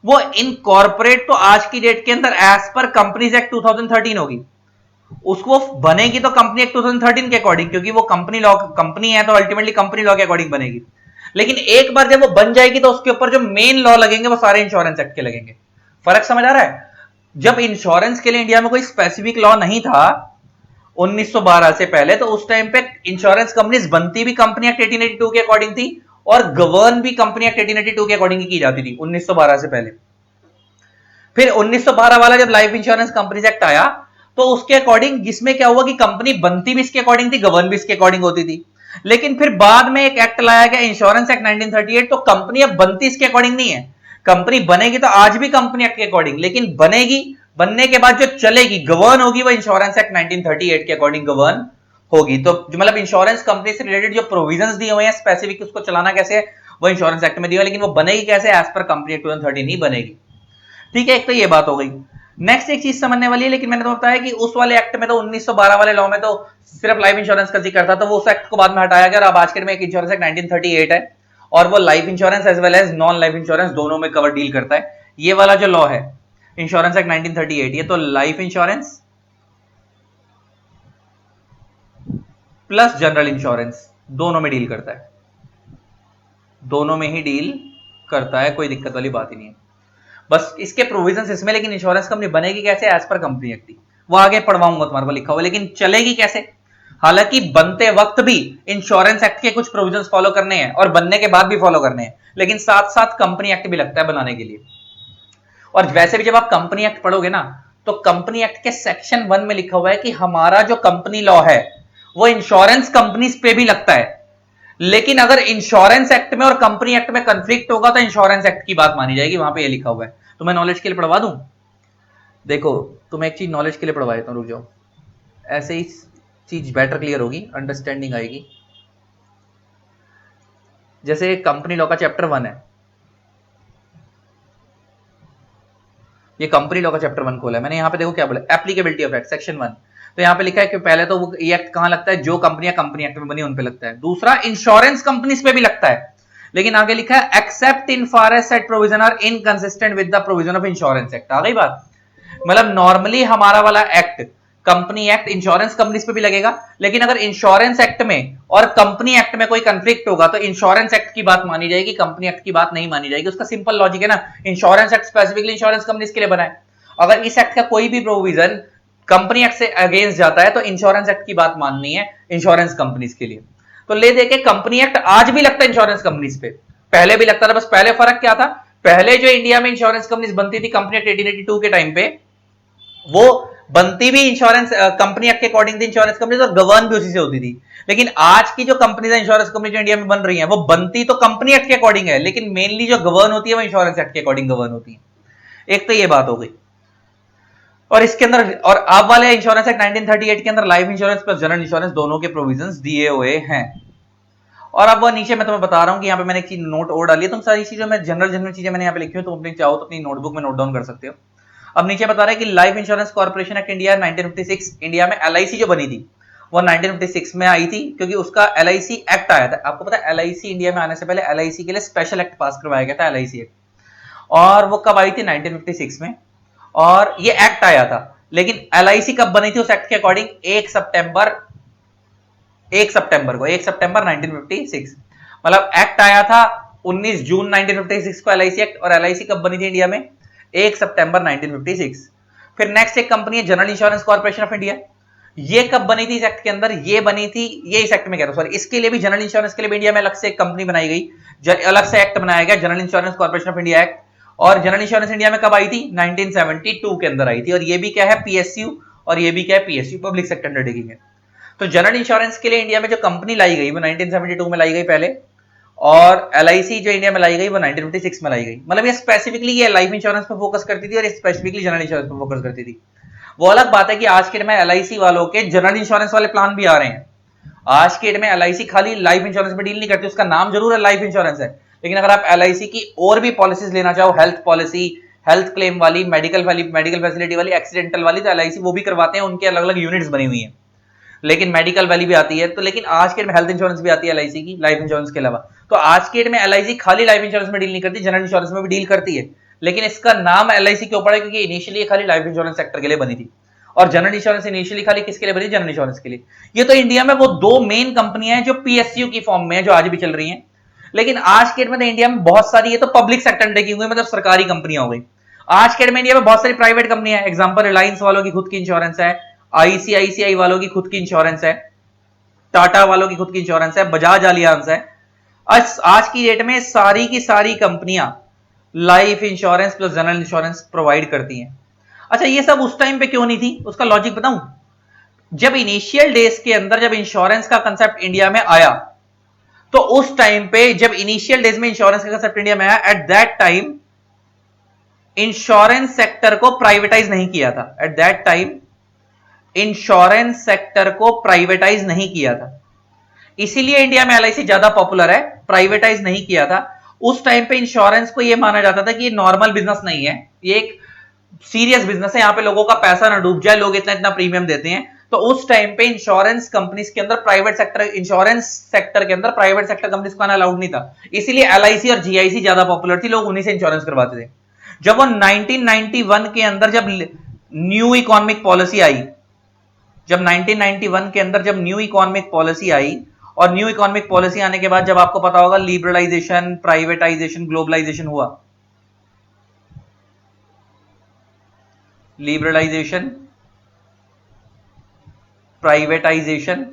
वो इनकॉर्पोरेट तो आज की डेट के अंदर एज पर कंपनीज एक्ट 2013 होगी। उसको बनेगी तो कंपनी एक्ट 2013 के अकॉर्डिंग, क्योंकि वो कंपनी लॉ, कंपनी है तो अल्टीमेटली कंपनी लॉ के अकॉर्डिंग बनेगी। लेकिन एक बार जब वो बन जाएगी तो उसके ऊपर जो मेन लॉ लगेंगे वो सारे इंश्योरेंस एक्ट के लगेंगे। फर्क समझ आ रहा है? जब इंश्योरेंस के लिए इंडिया में कोई स्पेसिफिक लॉ नहीं था 1912 से पहले, तो उस टाइम पे इंश्योरेंस कंपनीज बनती भी कंपनी एक्ट 1882 के अकॉर्डिंग थी, और गवर्न भी कंपनी एक्ट 1882 के अकॉर्डिंग की जाती थी 1912 से पहले। फिर 1912 वाला जब लाइफ इंश्योरेंस कंपनीज एक्ट आया, तो उसके अकॉर्डिंग जिसमें क्या हुआ कि कंपनी बनती भी इसके अकॉर्डिंग थी, गवर्न भी इसके अकॉर्डिंग होती थी। लेकिन फिर बाद में एक एक्ट लाया गया इंश्योरेंस एक्ट 1938, तो कंपनी अब बनती इसके अकॉर्डिंग नहीं है। कंपनी बनेगी तो आज भी कंपनी एक्ट के अकॉर्डिंग, लेकिन बनेगी, बनने के बाद जो चलेगी, गवर्न होगी, वो इंश्योरेंस एक्ट 1938 के अकॉर्डिंग गवर्न होगी। तो मतलब इंश्योरेंस कंपनी से रिलेटेड जो प्रोविजंस दिए हुए हैं स्पेसिफिक, उसको चलाना कैसे है, वो इंश्योरेंस एक्ट में दिया, लेकिन वो बनेगी कैसे? एज पर कंपनी एक्ट 2013 ही बनेगी। ठीक है, एक तो ये बात हो गई। नेक्स्ट एक चीज समझने वाली है, लेकिन मैंने तो बताया कि उस वाले एक्ट में तो 1912 वाले लॉ में तो सिर्फ लाइफ इंश्योरेंस का जिक्र था, तो वो उस एक्ट को बाद में हटाया गया, और अब आज के में एक इंश्योरेंस एक्ट 1938 है, और वो life insurance as well as non life insurance दोनों में कवर डील करता है। ये वाला जो लॉ है इंश्योरेंस एक्ट 1938, ये तो life insurance plus general insurance, दोनों में डील करता है, दोनों में ही डील करता है, कोई दिक्कत वाली बात ही नहीं है। बस इसके प्रोविजंस इसमें, लेकिन इंश्योरेंस कंपनी बनेगी कैसे, एज पर कंपनी एक्ट, वो आगे पढ़वाऊंगा तुम्हारे को लिखा हुआ, लेकिन चलेगी कैसे। हालांकि बनते वक्त भी इंश्योरेंस एक्ट के कुछ प्रोविजंस फॉलो करने हैं और बनने के बाद भी फॉलो करने हैं, लेकिन साथ साथ कंपनी एक्ट भी लगता है बनाने के लिए। और वैसे भी जब आप कंपनी एक्ट पढ़ोगे ना, तो कंपनी एक्ट के सेक्शन 1 में लिखा हुआ है कि हमारा जो कंपनी लॉ है वो इंश्योरेंस कंपनीज पे भी लगता है, लेकिन अगर इंश्योरेंस एक्ट में और कंपनी एक्ट में कंफ्लिक्ट होगा तो इंश्योरेंस एक्ट की बात मानी जाएगी, वहां पे ये लिखा हुआ है। तो मैं नॉलेज के लिए पढ़वा दूं, देखो तुम्हें एक चीज नॉलेज के लिए पढ़वा देता हूं, रुक जाओ, ऐसे ही चीज बेटर क्लियर होगी, अंडरस्टैंडिंग आएगी। जैसे कंपनी लॉ का चैप्टर 1 है, ये कंपनी लॉ का चैप्टर 1 खोला है मैंने, यहां पे देखो क्या बोला, एप्लीकेबिलिटी ऑफ एक्ट सेक्शन 1। तो यहां पे लिखा है कि पहले तो वो ये एक्ट कहां लगता है, जो कंपनियां कंपनी एक्ट में बनी उन पे लगता है। दूसरा, इंश्योरेंस कंपनीज पे भी लगता है, लेकिन आगे लिखा है except in far as set provision are inconsistent with the provision of insurance act. आ गई बात, मतलब नॉर्मली हमारा वाला act, company act, insurance companies पे भी लगेगा, लेकिन अगर इंश्योरेंस एक्ट में और कंपनी एक्ट में कोई कंफ्लिक्ट होगा तो इंश्योरेंस एक्ट की बात मानी जाएगी, कंपनी एक्ट की बात नहीं मानी जाएगी। उसका सिंपल लॉजिक है ना, insurance act specifically insurance companies के लिए बना है। अगर इस एक्ट का कोई भी प्रोविजन कंपनी एक्ट से अगेंस्ट जाता है तो इंश्योरेंस एक्ट की बात माननी है इंश्योरेंस कंपनीज के लिए। तो ले देखे कंपनी एक्ट आज भी लगता है इंश्योरेंस कंपनीज पे, पहले भी लगता था, बस पहले फर्क क्या था, पहले जो इंडिया में इंश्योरेंस कंपनीज बनती थी कंपनी एक्ट 1882 के टाइम पे, वो बनती भी इंश्योरेंस कंपनी एक्ट के अकॉर्डिंग थी इंश्योरेंस कंपनीज, और गवर्न भी उसी से होती थी। लेकिन आज की जो कंपनीज है इंश्योरेंस कंपनी जो इंडिया में बन रही है, वो बनती तो कंपनी एक्ट के अकॉर्डिंग है, लेकिन मेनली जो गवर्न होती है वो इंश्योरेंस एक्ट के अकॉर्डिंग गवर्न होती है। एक तो ये बात हो गई। और इसके अंदर, और अब वाले इंश्योरेंस एक्ट 1938 के अंदर life insurance plus general insurance दोनों के प्रोविजंस दिए हुए हैं। और अब वो नीचे मैं तुम्हें बता रहा हूं कि यहाँ पे मैंने एक चीज नोट और डाली है, तुम सारी चीजों में जनरल चीजें मैंने यहाँ पे लिखी हो, तुम अपनी चाहो तो अपनी नोटबुक में नोट डाउन कर सकते हो। अब नीचे बता रहा है कि life insurance corporation act India 1956, India में एलआईसी जो बनी थी वो 1956 में आई थी, क्योंकि उसका एलआईसी एक्ट आया था। आपको पता है एलआईसी इंडिया में आने से पहले एलआईसी के लिए स्पेशल एक्ट पास करवाया गया था, एलआईसी एक्ट, और वो कब आई थी 1956 में, और ये एक्ट आया था। लेकिन एलआईसी कब बनी थी उस एक्ट के अकॉर्डिंग, 1 सितंबर को, 1 सितंबर 1956, मतलब एक्ट आया था 19 जून 1956 को एलआईसी एक्ट, और एलआईसी कब बनी थी इंडिया में, 1 सितंबर 1956। फिर नेक्स्ट एक कंपनी है general insurance corporation of India, ये कब बनी थी इस एक्ट के अंदर, ये बनी थी, ये इस एक्ट में कह रहा हूं सॉरी, इसके लिए भी जनरल इंश्योरेंस के लिए भी इंडिया में अलग से एक कंपनी बनाई गई, अलग से एक्ट बनाया गया, general insurance corporation of India act. और जनरल इंश्योरेंस इंडिया में कब आई थी, 1972 के अंदर आई थी, और ये भी क्या है, पीएसयू, और ये भी क्या है, पीएसयू, पब्लिक सेक्टर अंडरटेकिंग है। तो जनरल इंश्योरेंस के लिए इंडिया में जो कंपनी लाई गई वो 1972 में लाई गई पहले, और एलआईसी जो इंडिया में लाई गई वो 1956 में लाई गई। मतलब ये स्पेसिफिकली ये लाइफ इंश्योरेंस पे फोकस करती थी और ये स्पेसिफिकली जनरल इंश्योरेंस पे फोकस करती थी। वो अलग बात है कि आज के डेट में एलआईसी वालों के जनरल इंश्योरेंस वाले प्लान भी आ रहे हैं। आज के डेट में एलआईसी खाली लाइफ इंश्योरेंस में डील नहीं करती, उसका नाम जरूर है लाइफ इंश्योरेंस है, लेकिन अगर आप एलआईसी की और भी पॉलिसीज लेना चाहो, हेल्थ पॉलिसी, हेल्थ क्लेम वाली, मेडिकल फैसिलिटी वाली, एक्सीडेंटल वाली, तो एलआईसी वो भी करवाते हैं, उनके अलग अलग यूनिट्स बनी हुई है, लेकिन मेडिकल वाली भी आती है। तो लेकिन आज के डेट में हेल्थ इंश्योरेंस भी आती है एलआईसी की, लाइफ इंश्योरेंस के अलावा। तो आज के डेट में एलआईसी खाली लाइफ इंश्योरेंस में डील नहीं करती, जनरल इंश्योरेंस में भी डील करती है, लेकिन इसका नाम एलआईसी क्यों पड़ा, क्योंकि इनिशियली खाली लाइफ इंश्योरेंस सेक्टर के लिए बनी थी, और जनरल इंश्योरेंस इनिशियली खाली किसके लिए बनी, जनरल इंश्योरेंस के लिए। ये तो इंडिया में वो दो मेन कंपनियां हैं जो पीएसयू की फॉर्म में है, जो आज भी चल रही हैं। लेकिन आज के डेट में इंडिया में बहुत सारी, ये तो पब्लिक सेक्टर अंडरटेकिंग हुई, मतलब सरकारी कंपनियां हो गई। आज के डेट में इंडिया में बहुत सारी प्राइवेट कंपनियां हैं, एग्जांपल रिलायंस वालों की खुद की इंश्योरेंस है, आईसीआईसीआई वालों की खुद की इंश्योरेंस है, टाटा वालों की खुद की इंश्योरेंस है, बजाज अलियांस है। आज की डेट में सारी की सारी कंपनियां life insurance plus general insurance provide करती हैं। अच्छा, ये सब उस टाइम पे क्यों नहीं थी, उसका लॉजिक बताऊं। जब इनिशियल डेज के अंदर जब इंश्योरेंस का कंसेप्ट इंडिया में आया, तो उस टाइम पे जब इनिशियल डेज में इंश्योरेंस का कंसेप्ट इंडिया में आया, eight that time insurance sector को प्राइवेटाइज नहीं किया था। Eight that time insurance sector को प्राइवेटाइज नहीं किया था, इसीलिए इंडिया में एलआईसी ज्यादा पॉपुलर है, प्राइवेटाइज नहीं किया था। उस टाइम पे इंश्योरेंस को यह माना जाता था कि ये नॉर्मल बिजनेस नहीं है, ये एक सीरियस बिजनेस है, यहां पे लोगों का पैसा ना डूब जाए, लोग इतना इतना प्रीमियम देते हैं। तो उस टाइम पे इंश्योरेंस कंपनीज के अंदर प्राइवेट सेक्टर, इंश्योरेंस सेक्टर के अंदर प्राइवेट सेक्टर कंपनीज को आना अलाउड नहीं था, इसीलिए एलआईसी और जीआईसी ज्यादा पॉपुलर थी, लोग उन्हीं से इंश्योरेंस करवाते थे। जब वो 1991 के अंदर जब न्यू इकोनॉमिक पॉलिसी आई, जब 1991 के अंदर जब न्यू इकोनॉमिक पॉलिसी आई, और न्यू इकोनॉमिक पॉलिसी आने के बाद जब आपको पता होगा लिबरलाइजेशन, प्राइवेटाइजेशन, ग्लोबलाइजेशन हुआ, लिबरलाइजेशन, प्राइवेटाइजेशन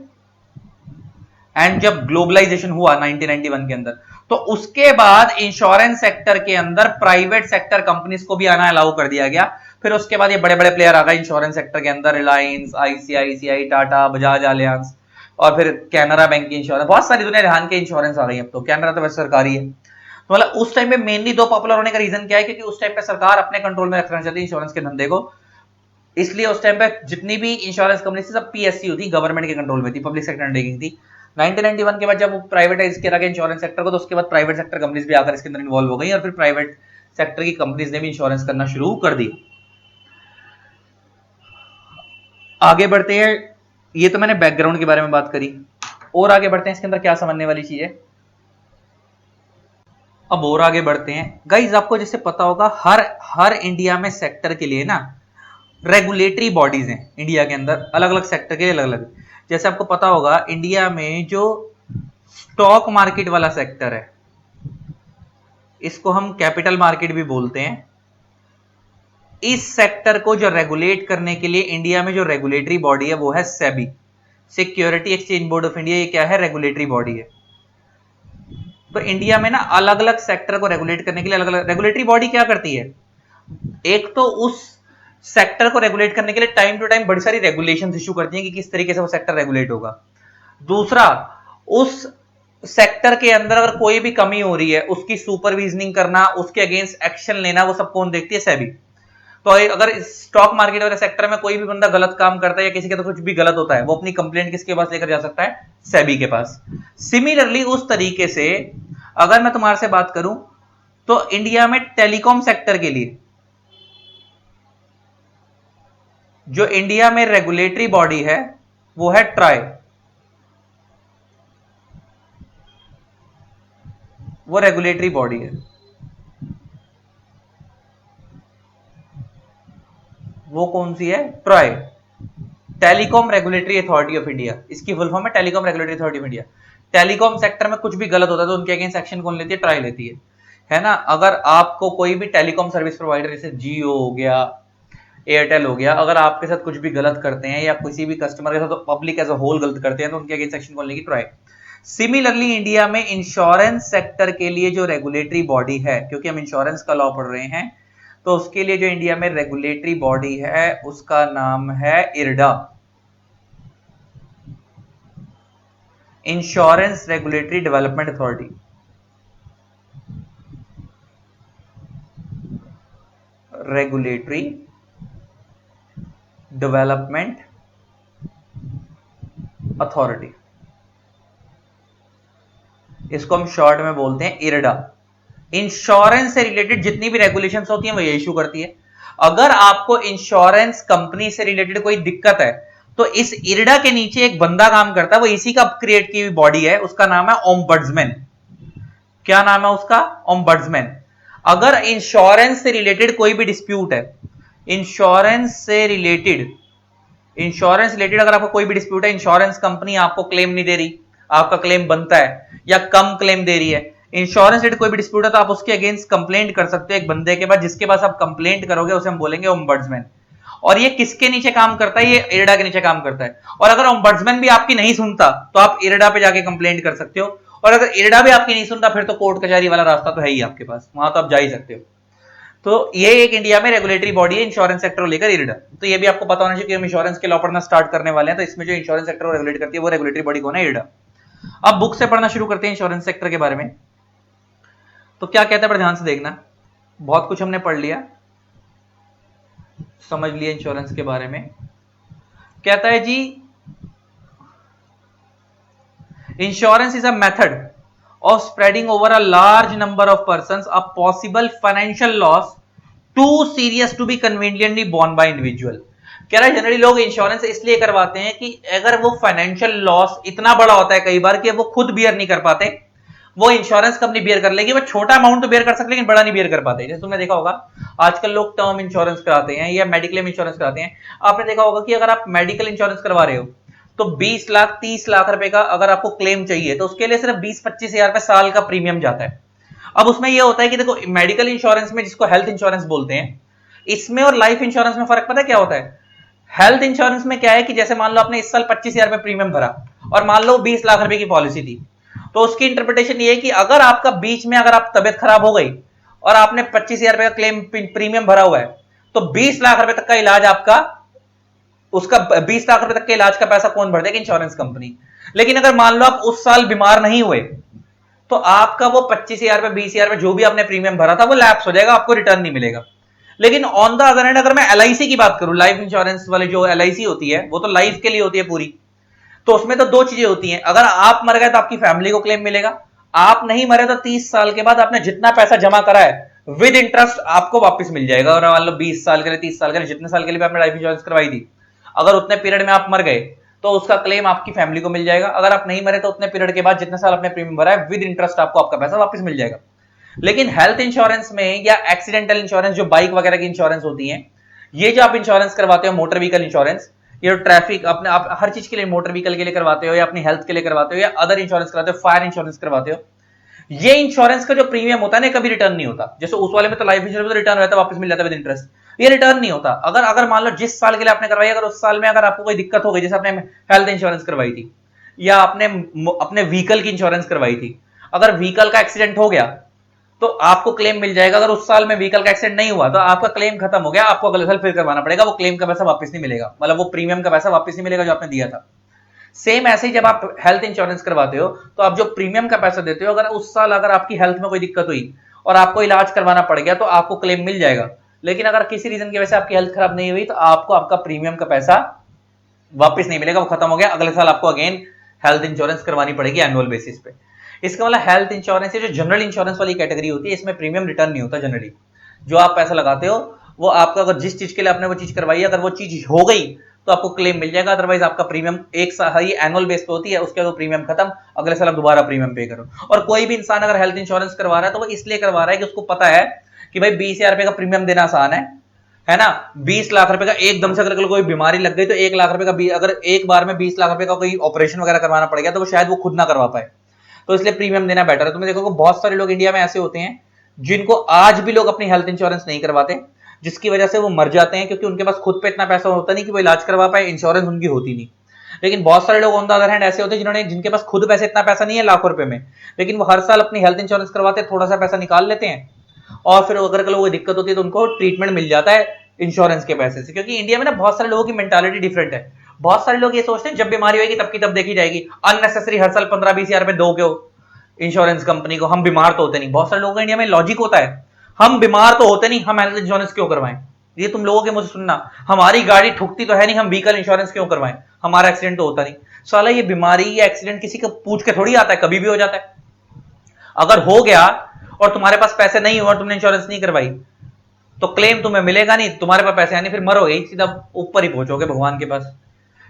एंड जब ग्लोबलाइजेशन हुआ 1991 के अंदर, तो उसके बाद इंश्योरेंस सेक्टर के अंदर प्राइवेट सेक्टर कंपनीज को भी आना अलाउ कर दिया गया। फिर उसके बाद ये बड़े बड़े प्लेयर आ गए इंश्योरेंस सेक्टर के अंदर, रिलायंस, आईसीआईसीआई, टाटा, बजाज अलियांस, और फिर कैनरा बैंक की इंश्योरेंस, बहुत सारी दुनिया जहान के इंश्योरेंस आ गई। अब तो कैनरा तो वैसे सरकारी है। तो मतलब उस टाइम पे मेनली दो पॉपुलर होने का रीजन क्या है, क्योंकि उस टाइम पे सरकार अपने कंट्रोल में रखना चाहती है इंश्योरेंस के धंधे को, इसलिए उस टाइम पे जितनी भी इंश्योरेंस कंपनी थी सब पीएसयू थी, गवर्नमेंट के कंट्रोल में थी, पब्लिक सेक्टर अंडरटेकिंग थी। 1991 के बाद जब वो प्राइवेटाइज किया गया इंश्योरेंस सेक्टर को, तो उसके बाद प्राइवेट सेक्टर कंपनीज भी आकर इसके अंदर इन्वॉल्व हो गई, और फिर प्राइवेट सेक्टर की कंपनीज ने भी इंश्योरेंस करना शुरू कर दी। आगे बढ़ते हैं, ये तो मैंने बैकग्राउंड के बारे में बात करी, और आगे बढ़ते हैं इसके अंदर क्या समझने वाली चीज है। अब और आगे बढ़ते हैं गाइज, आपको जैसे पता होगा हर इंडिया में सेक्टर के लिए ना रेगुलेटरी बॉडीज हैं इंडिया के अंदर, अलग अलग सेक्टर के लिए अलग अलग। जैसे आपको पता होगा इंडिया में जो स्टॉक मार्केट वाला सेक्टर है, इसको हम कैपिटल मार्केट भी बोलते हैं। इस सेक्टर को जो रेगुलेट करने के लिए इंडिया में जो रेगुलेटरी बॉडी है वो है SEBI, security exchange board of India. ये क्या है? रेगुलेटरी बॉडी है। तो इंडिया में ना अलग अलग सेक्टर को रेगुलेट करने के लिए अलग अलग रेगुलेटरी बॉडी क्या करती है, एक तो उस सेक्टर को रेगुलेट करने के लिए टाइम टू टाइम बड़ी सारी रेगुलेशंस इशू करती हैं कि किस तरीके से वो सेक्टर रेगुलेट होगा। दूसरा, उस सेक्टर के अंदर अगर कोई भी कमी हो रही है उसकी सुपरविजनिंग करना, उसके अगेंस्ट एक्शन लेना, वो सब कौन देखती है? सेबी। तो अगर स्टॉक मार्केट वाले सेक्टर में कोई भी बंदा गलत काम करता है या किसी के तो कुछ भी गलत होता है, वो अपनी कंप्लेंट किसके पास लेकर जा सकता है? सेबी के पास। सिमिलरली उस तरीके से अगर मैं तुम्हारे से बात करूं तो इंडिया में टेलीकॉम सेक्टर के लिए जो इंडिया में रेगुलेटरी बॉडी है वो है ट्राई। वो रेगुलेटरी बॉडी है, वो कौन सी है? Try, telecom regulatory authority of India. इसकी फुल फॉर्म है telecom regulatory authority of India. Telecom sector में कुछ भी गलत होता है तो उनके अगेंस्ट एक्शन कौन लेती है? ट्राई लेती है ना। अगर आपको कोई भी टेलीकॉम सर्विस प्रोवाइडर जैसे जियो हो गया, एयरटेल हो गया, अगर आपके साथ कुछ भी गलत करते हैं या किसी भी कस्टमर के साथ तो पब्लिक एज अ होल गलत करते हैं तो उनके अगेंस्ट एक्शन कौन लेगी? ट्राई। सिमिलरली इंडिया में इंश्योरेंस सेक्टर के लिए जो रेगुलेटरी बॉडी है, क्योंकि हम इंश्योरेंस का लॉ पढ़ रहे हैं, तो उसके लिए जो इंडिया में रेगुलेटरी बॉडी है उसका नाम है IRDA, insurance regulatory development authority. Regulatory development authority, इसको हम शॉर्ट में बोलते हैं इरडा। इंश्योरेंस से रिलेटेड जितनी भी रेगुलेशंस होती हैं वो ये इशू करती है। अगर आपको इंश्योरेंस कंपनी से रिलेटेड कोई दिक्कत है तो इस इरडा के नीचे एक बंदा काम करता है, वो इसी का क्रिएट की हुई बॉडी है, उसका नाम है ओम्बड्समैन। क्या नाम है उसका? ओम्बड्समैन। अगर इंश्योरेंस से रिलेटेड कोई भी डिस्प्यूट है, इंश्योरेंस रिलेटेड अगर आपको कोई भी डिस्प्यूट है, इंश्योरेंस कंपनी आपको क्लेम नहीं दे रही, आपका क्लेम बनता है या कम क्लेम दे रही है, इंश्योरेंस रिलेटेड कोई भी डिस्प्यूट है तो आप उसके अगेंस्ट कंप्लेंट कर सकते हो एक बंदे के पास, जिसके पास आप कंप्लेंट करोगे उसे हम बोलेंगे ओम्बड्समैन। और ये किसके नीचे काम करता है? ये इरडा के नीचे काम करता है। और अगर ओम्बड्समैन भी आपकी नहीं सुनता तो आप इरडा पे जाके कंप्लेंट कर सकते हो, और अगर इरडा भी आपकी नहीं सुनता फिर तो कोर्ट कचहरी वाला रास्ता तो है ही आपके पास, वहां तो आप जा ही सकते हो। तो ये एक इंडिया में रेगुलेटरी बॉडी है इंश्योरेंस सेक्टर को लेकर, इरडा। तो ये भी आपको पता होना चाहिए कि हम इंश्योरेंस के लॉ पढ़ना स्टार्ट करने वाले हैं, तो इसमें जो इंश्योरेंस सेक्टर को रेगुलेट करती है वो रेगुलेटरी बॉडी कौन है? इरडा। अब बुक से पढ़ना शुरू करते हैं इंश्योरेंस सेक्टर के बारे में। तो क्या कहता है पर ध्यान से देखना, बहुत कुछ हमने पढ़ लिया, समझ लिया इंश्योरेंस के बारे में। कहता है जी, insurance is a method of spreading over a large number of persons a possible financial loss too serious to be conveniently borne by individual। कह रहा है जनरली लोग इंश्योरेंस इसलिए करवाते हैं कि अगर वो फाइनेंशियल लॉस इतना बड़ा होता है कई बार कि वो खुद बियर नहीं कर पाते, वो इंश्योरेंस कंपनी बेयर कर लेगी। वो छोटा अमाउंट तो बेयर कर सकते लेकिन बड़ा नहीं बेयर कर पाते। जैसे तुमने देखा होगा आजकल लोग टर्म इंश्योरेंस कराते हैं या मेडिक्लेम इंश्योरेंस कराते हैं। आपने देखा होगा कि अगर आप मेडिकल इंश्योरेंस करवा रहे हो तो 20 लाख 30 लाख रुपए का अगर आपको क्लेम चाहिए तो उसके लिए सिर्फ 20-25 हजार रुपए साल का प्रीमियम जाता है। अब उसमें यह होता है कि देखो मेडिकल इंश्योरेंस में, जिसको हेल्थ इंश्योरेंस बोलते हैं, इसमें और लाइफ इंश्योरेंस में फर्क पता है क्या होता है? हेल्थ इंश्योरेंस में क्या है कि जैसे मान लो आपने इस साल 25,000 रुपए प्रीमियम भरा और मान लो 20 लाख रुपए की पॉलिसी थी, तो उसकी इंटरप्रिटेशन ये है कि अगर आपका बीच में अगर आप तबियत खराब हो गई और आपने 25,000 रुपए का क्लेम प्रीमियम भरा हुआ है तो 20 लाख रुपए तक का इलाज आपका, उसका 20 लाख रुपए तक के इलाज का पैसा कौन भर देगा? Insurance company. लेकिन अगर मान लो आप उस साल बीमार नहीं हुए तो आपका वो 25,000 रुपए 20,000 रुपए जो भी आपने प्रीमियम भरा था वो लैप्स हो जाएगा, आपको रिटर्न नहीं मिलेगा। लेकिन ऑन द अदर हैंड अगर मैं एलआईसी की बात करूं, लाइफ इंश्योरेंस वाले जो एलआईसी होती है वो तो लाइफ के लिए होती है पूरी, तो उसमें तो दो चीजें होती हैं। अगर आप मर गए तो आपकी फैमिली को क्लेम मिलेगा, आप नहीं मरे तो 30 साल के बाद आपने जितना पैसा जमा करा है विद इंटरेस्ट आपको वापस मिल जाएगा। और मान लो 20 साल के लिए 30 साल के लिए जितने साल के लिए आपने लाइफ इंश्योरेंस करवाई थी, अगर उतने पीरियड में आप मर गए तो उसका क्लेम आपकी फैमिली को मिल जाएगा। अगर आप नहीं मरे तो उतने पीरियड के बाद जितने साल आपने प्रीमियम भरा है विद इंटरेस्ट आपको आपका पैसा वापस मिल जाएगा। लेकिन हेल्थ इंश्योरेंस में या एक्सीडेंटल इंश्योरेंस जो बाइक वगैरह की इंश्योरेंस होती है, ये जो आप इंश्योरेंस करवाते हो मोटर व्हीकल इंश्योरेंस, ये ट्रैफिक अपने आप हर चीज के लिए मोटर व्हीकल के लिए करवाते हो या अपनी हेल्थ के लिए करवाते हो या अदर इंश्योरेंस करवाते हो, फायर इंश्योरेंस करवाते हो, ये इंश्योरेंस का जो प्रीमियम होता है ना कभी रिटर्न नहीं होता। जैसे उस वाले में तो लाइफ इंश्योरेंस में तो रिटर्न रहता है, वापस मिल जाता है विद इंटरेस्ट, ये रिटर्न नहीं होता। अगर अगर मान लो जिस साल के लिए आपने करवाई, अगर उस साल में अगर आपको कोई दिक्कत हो गई, जैसे आपने हेल्थ इंश्योरेंस करवाई थी या आपने अपने व्हीकल की इंश्योरेंस करवाई थी, अगर व्हीकल का एक्सीडेंट हो गया तो आपको क्लेम मिल जाएगा। अगर उस साल में व्हीकल का एक्सीडेंट नहीं हुआ तो आपका क्लेम खत्म हो गया, आपको अगले साल फिर करवाना पड़ेगा, वो क्लेम का पैसा वापस नहीं मिलेगा, मतलब वो प्रीमियम का पैसा वापस नहीं मिलेगा जो आपने दिया था। सेम ऐसे ही जब आप हेल्थ इंश्योरेंस करवाते हो तो आप जो प्रीमियम का पैसा देते हो, अगर उस साल अगर आपकी हेल्थ में कोई दिक्कत हुई और आपको इलाज करवाना पड़ गया तो आपको क्लेम मिल जाएगा। लेकिन अगर किसी रीजन की वजह से आपकी हेल्थ खराब नहीं हुई तो आपको आपका प्रीमियम का पैसा वापस नहीं मिलेगा, वो खत्म हो गया, अगले साल आपको अगेन हेल्थ इंश्योरेंस करवानी पड़ेगी एनुअल बेसिस पे। इसका मतलब हेल्थ इंश्योरेंस जो जनरल इंश्योरेंस वाली कैटेगरी होती है, इसमें प्रीमियम रिटर्न नहीं होता जनरली। जो आप पैसा लगाते हो वो आपका, अगर जिस चीज के लिए आपने वो चीज करवाई है अगर वो चीज हो गई तो आपको क्लेम मिल जाएगा, अदरवाइज आपका प्रीमियम एक साल ही एनुअल बेस पे होती है, उसके बाद प्रीमियम खत्म, अगले साल आप दोबारा प्रीमियम पे करो। और कोई भी इंसान अगर हेल्थ इंश्योरेंस करवा रहा है तो वो इसलिए करवा रहा है कि उसको पता है कि भाई 20,000 रुपए का प्रीमियम देना आसान है ना। 20 लाख रुपए का एकदम से अगर कोई बीमारी लग गई तो 1 लाख रुपए का, अगर एक बार में 20 लाख रुपए का कोई ऑपरेशन वगैरह करवाना पड़ गया तो वो शायद वो खुद ना करवा पाए, तो इसलिए प्रीमियम देना बेटर है। तुम्हें देखो बहुत सारे लोग इंडिया में ऐसे होते हैं जिनको आज भी लोग अपनी हेल्थ इंश्योरेंस नहीं करवाते, जिसकी वजह से वो मर जाते हैं, क्योंकि उनके पास खुद पे इतना पैसा होता नहीं कि वो इलाज करवा पाए, इंश्योरेंस उनकी होती नहीं। लेकिन बहुत सारे लोग ऑन द अदर हैंड ऐसे होते हैं जिनके पास खुद पैसे, इतना पैसा नहीं है लाखों रुपए में, लेकिन वो हर साल अपनी हेल्थ इंश्योरेंस करवाते हैं, थोड़ा सा पैसा निकाल लेते हैं और फिर अगर लोगों को दिक्कत होती है तो उनको ट्रीटमेंट मिल जाता है इंश्योरेंस के पैसे से। क्योंकि इंडिया में ना बहुत सारे लोगों की मेंटालिटी डिफरेंट है। बहुत सारे लोग ये सोचते हैं जब बीमारी होगी तब की तब देखी जाएगी, अननेसेसरी हर साल 15-20 हजार रुपए दो क्यों इंश्योरेंस कंपनी को, हम बीमार तो होते नहीं। बहुत सारे लोगों का इंडिया में लॉजिक होता है हम बीमार तो होते नहीं, हम हेल्थ इंश्योरेंस क्यों करवाएं। ये तुम लोगों के मुझे सुनना, हमारी गाड़ी ठुकती तो है नहीं, हम व्हीकल इंश्योरेंस क्यों करवाएं, हमारा एक्सीडेंट तो होता नहीं। साला ये बीमारी या एक्सीडेंट किसी को पूछ के थोड़ी आता है, कभी भी हो जाता है। अगर हो गया और तुम्हारे पास पैसे नहीं हुआ, तुमने इंश्योरेंस नहीं करवाई तो क्लेम तुम्हें मिलेगा नहीं, तुम्हारे पास पैसे आने, फिर मरोगे सीधा ऊपर ही पहुंचोगे भगवान के पास,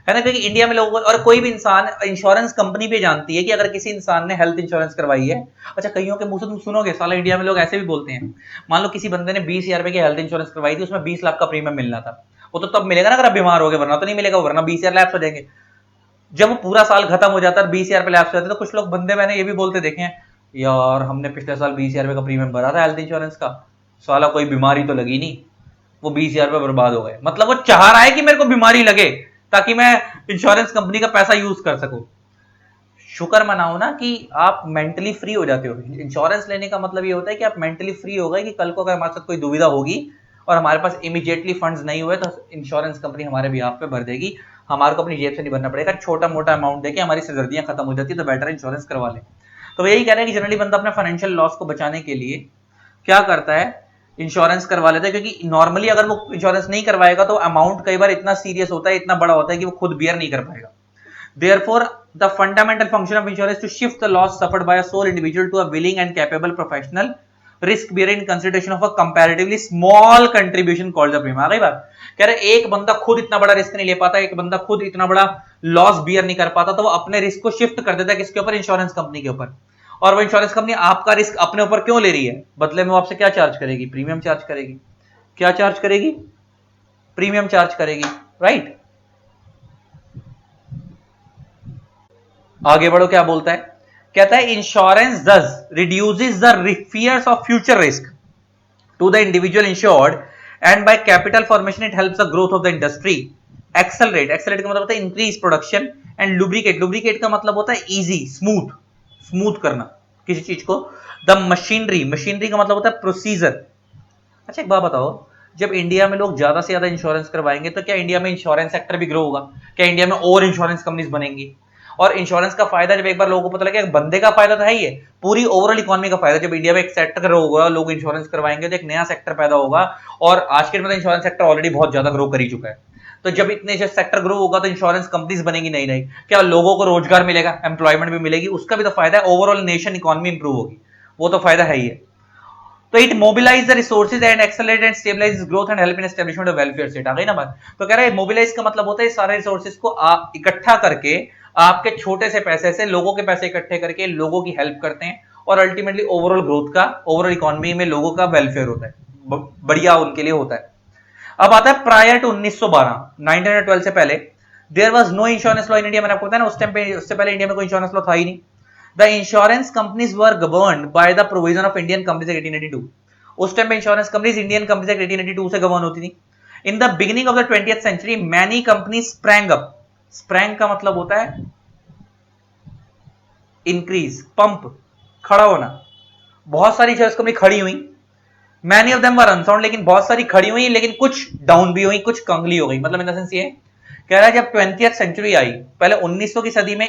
है ना। क्योंकि इंडिया में लोग और कोई भी इंसान, इंश्योरेंस कंपनी भी जानती है कि अगर किसी इंसान ने हेल्थ इंश्योरेंस करवाई है, अच्छा कईयों के मुंह से तुम सुनोगे साला इंडिया में लोग ऐसे भी बोलते हैं, मान लो किसी बंदे ने 20,000 रुपए की हेल्थ इंश्योरेंस करवाई थी, उसमें 20 लाख का प्रीमियम मिलना था, वो तो तब मिलेगा ना अगर आप बीमार हो गए, वरना तो नहीं मिलेगा, वरना 20,000 लैप्स हो जाएंगे। जब वो पूरा साल खत्म हो जाता है 20,000 रुपए लैप्स हो जाते, तो कुछ लोग बंदे मैंने ये भी बोलते देखे हैं, यार हमने पिछले साल 20,000 रुपए का प्रीमियम भरा था हेल्थ इंश्योरेंस का, साला कोई बीमारी तो लगी नहीं, वो 20,000 रुपए बर्बाद हो गए। मतलब वो चाह रहा है कि मेरे को बीमारी लगे ताकि मैं इंश्योरेंस कंपनी का पैसा यूज कर सकूं। शुक्र मनाओ ना कि आप मेंटली फ्री हो जाते हो। इंश्योरेंस लेने का मतलब ये होता है कि आप मेंटली फ्री हो गए कि कल को अगर हमारे साथ कोई दुविधा होगी और हमारे पास इमीडिएटली फंड्स नहीं हुए तो इंश्योरेंस कंपनी हमारे बिहाफ पे भर देगी, हमारे को अपनी जेब से नहीं भरना पड़ेगा, छोटा मोटा अमाउंट देके हमारी सिरदर्दियां खत्म हो जाती है, तो बेटर इंश्योरेंस करवा ले। तो यही कह रहे हैं कि जनरली बंदा अपने फाइनेंशियल लॉस को बचाने के लिए क्या करता है, इंश्योरेंस करवा लेता है। क्योंकि नॉर्मली अगर वो इंश्योरेंस नहीं करवाएगा तो अमाउंट कई बार इतना सीरियस होता है, इतना बड़ा होता है कि वो खुद बियर नहीं कर पाएगा। Therefore, the fundamental function of insurance is to shift the loss suffered by a sole individual to a willing and capable professional risk bearer in consideration of a comparatively small contribution called the premium। आ गई बात, कह रहे एक बंदा खुद इतना बड़ा risk नहीं ले पाता, एक बंदा खुद इतना बड़ा लॉस बियर नहीं कर पाता, तो वो अपने रिस्क को शिफ्ट कर देता है किसके ऊपर, इंश्योरेंस कंपनी के ऊपर। और वो इंश्योरेंस कंपनी आपका रिस्क अपने ऊपर क्यों ले रही है? बदले में वो आपसे क्या चार्ज करेगी? प्रीमियम चार्ज करेगी। क्या चार्ज करेगी? प्रीमियम चार्ज करेगी, राइट। आगे बढ़ो, क्या बोलता है? कहता है insurance thus reduces the fears of future risk to the individual insured and by capital formation it helps the growth of the industry. Accelerate, accelerate का मतलब होता है increase production, and lubricate, lubricate का मतलब होता है इजी, स्मूथ, स्मूथ करना किसी चीज को। द मशीनरी, मशीनरी का मतलब होता है प्रोसीजर। अच्छा एक बात बताओ, जब इंडिया में लोग ज्यादा से ज्यादा इंश्योरेंस करवाएंगे तो क्या इंडिया में इंश्योरेंस सेक्टर भी ग्रो होगा? क्या इंडिया में और इंश्योरेंस कंपनीज बनेंगी? और इंश्योरेंस का फायदा जब एक बार लोगों को पता लगे, बंदे का फायदा तो है ही है, पूरी ओवरऑल इकोनॉमी का फायदा। जब इंडिया में एक सेक्टर ग्रो होगा, लोग इंश्योरेंस करवाएंगे तो एक नया सेक्टर पैदा होगा। और आज के मतलब इंश्योरेंस सेक्टर ऑलरेडी बहुत ज्यादा ग्रो कर ही चुका है। तो जब इतने सेक्टर ग्रो होगा तो इंश्योरेंस कंपनीज बनेगी नई नई, क्या लोगों को रोजगार मिलेगा, एम्प्लॉयमेंट भी मिलेगी, उसका भी तो फायदा है। ओवरऑल नेशन इकोनॉमी इंप्रूव होगी, वो तो फायदा है ही है। तो it mobilise the resources and accelerate and stabilise growth and help in establishment of welfare state. आ गई ना बात? तो कह रहा है मोबिलाइज का मतलब होता है सारे रिसोर्सेज को आप इकट्ठा करके, आपके छोटे से पैसे से लोगों के पैसे इकट्ठे करके लोगों की हेल्प करते हैं, और अल्टीमेटली ओवरऑल ग्रोथ का, ओवरऑल इकोनॉमी में लोगों का वेलफेयर होता है, बढ़िया उनके लिए होता है। अब आता है प्रायर टू 1912, 1912 से पहले there was no insurance law in India. मैंने आपको बताया ना, उस टाइम पे, उससे पहले इंडिया में कोई इंश्योरेंस लॉ था ही नहीं। The insurance companies were governed by the provision of Indian companies act 1882। उस टाइम पे insurance companies Indian companies act 1882 से गवर्न होती थी। In the beginning of the 20th century many companies sprang up. Sprang का मतलब होता है increase, pump, खड़ा होना। बहुत सारी इंश्योरेंस कंपनी खड़ी हुई, many of them were unsound, लेकिन बहुत सारी खड़ी हुई, लेकिन कुछ डाउन भी हुई, कुछ कंगली हो गई। मतलब इन द सेंस ये कह रहा है जब 20th सेंचुरी आई, पहले 1900 की सदी में